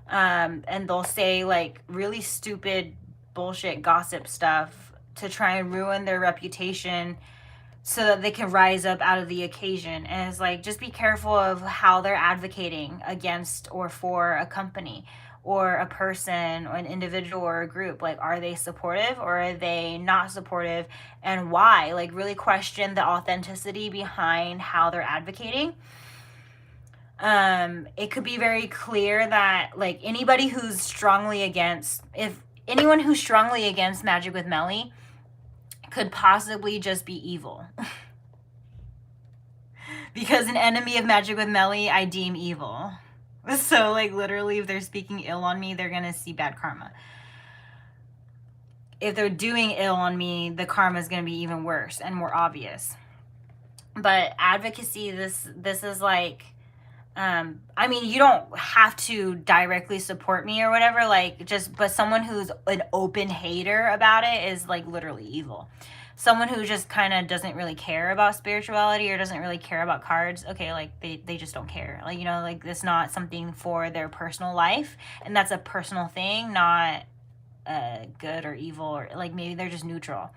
And they'll say like really stupid bullshit gossip stuff to try and ruin their reputation so that they can rise up out of the occasion. And it's like, just be careful of how they're advocating against or for a company or a person or an individual or a group. Like, are they supportive or are they not supportive, and why? Like, really question the authenticity behind how they're advocating. It could be very clear that like anyone who's strongly against Magic with Melly could possibly just be evil. Because an enemy of Magic with Melly I deem evil. So like, literally, if they're speaking ill on me, they're gonna see bad karma. If they're doing ill on me, the karma is gonna be even worse and more obvious. But advocacy, this is like, I mean, you don't have to directly support me or whatever, like, just, but someone who's an open hater about it is like literally evil. Someone who just kind of doesn't really care about spirituality or doesn't really care about cards, okay, like they just don't care. Like, you know, like it's not something for their personal life, and that's a personal thing, not good or evil, or like maybe they're just neutral.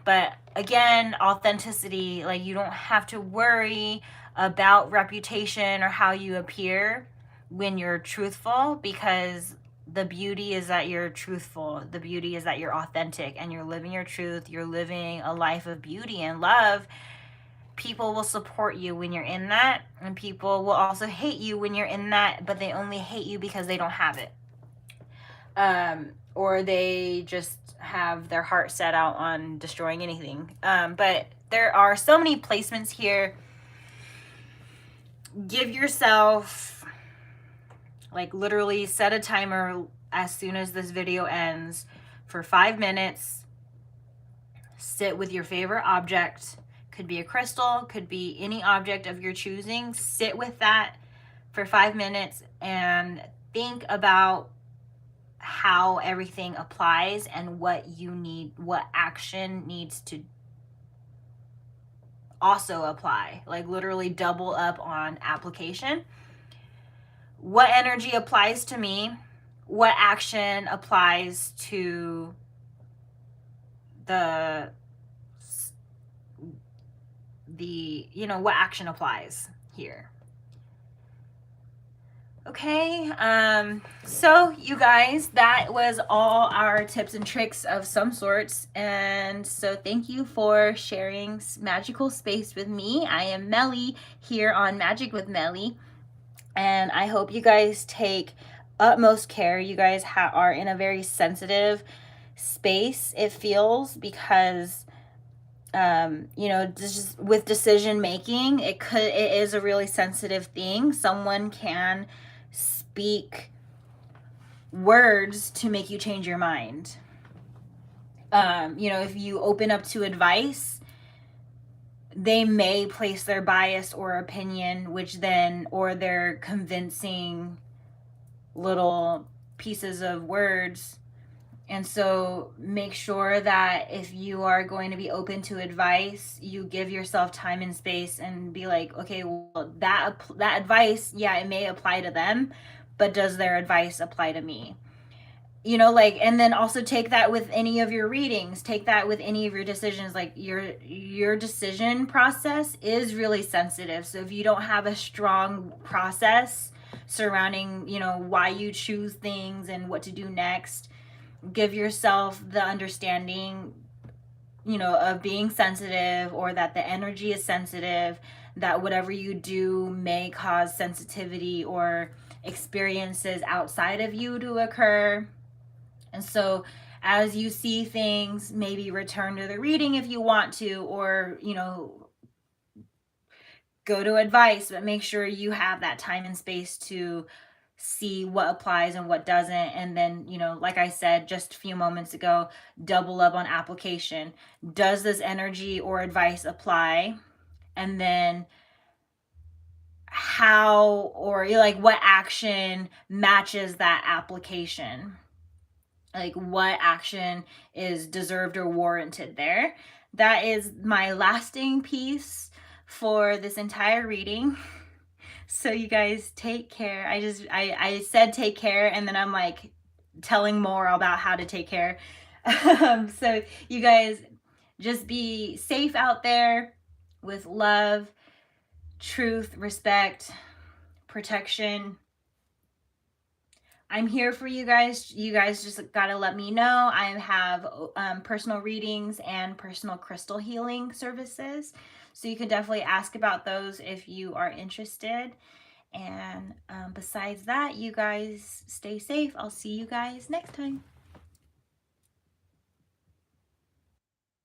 But again, authenticity, like you don't have to worry about reputation or how you appear when you're truthful, because the beauty is that you're truthful. The beauty is that you're authentic and you're living your truth. You're living a life of beauty and love. People will support you when you're in that, and people will also hate you when you're in that, but they only hate you because they don't have it. Or they just have their heart set out on destroying anything. But there are so many placements here. Give yourself, like, literally set a timer as soon as this video ends for 5 minutes. Sit with your favorite object. Could be a crystal, could be any object of your choosing. Sit with that for 5 minutes and think about how everything applies and what you need, what action needs to also apply. Like literally double up on application. What energy applies to me? What action applies to the you know, what action applies here? Okay, so you guys, that was all our tips and tricks of some sorts, and so thank you for sharing magical space with me. I am Melly here on Magic with Melly, and I hope you guys take utmost care. You guys are in a very sensitive space, it feels, because you know, just with decision making, it is a really sensitive thing. Someone can speak words to make you change your mind. You know, if you open up to advice, they may place their bias or opinion, which then, or their convincing little pieces of words. And so make sure that if you are going to be open to advice, you give yourself time and space and be like, okay, well, that advice, yeah, it may apply to them, but does their advice apply to me? You know, like, and then also take that with any of your readings, take that with any of your decisions. Like your decision process is really sensitive. So if you don't have a strong process surrounding, you know, why you choose things and what to do next, give yourself the understanding, you know, of being sensitive, or that the energy is sensitive, that whatever you do may cause sensitivity or experiences outside of you to occur. And so as you see things, maybe return to the reading if you want to, or, you know, go to advice, but make sure you have that time and space to see what applies and what doesn't. And then, you know, like I said just a few moments ago, double up on application. Does this energy or advice apply? And then how, or like what action matches that application? Like what action is deserved or warranted there? That is my lasting piece for this entire reading. So you guys take care. I said take care, and then I'm like telling more about how to take care. So you guys just be safe out there with love, truth, respect, protection. I'm here for you guys. You guys just gotta let me know. I have personal readings and personal crystal healing services. So you can definitely ask about those if you are interested. And besides that, you guys stay safe. I'll see you guys next time.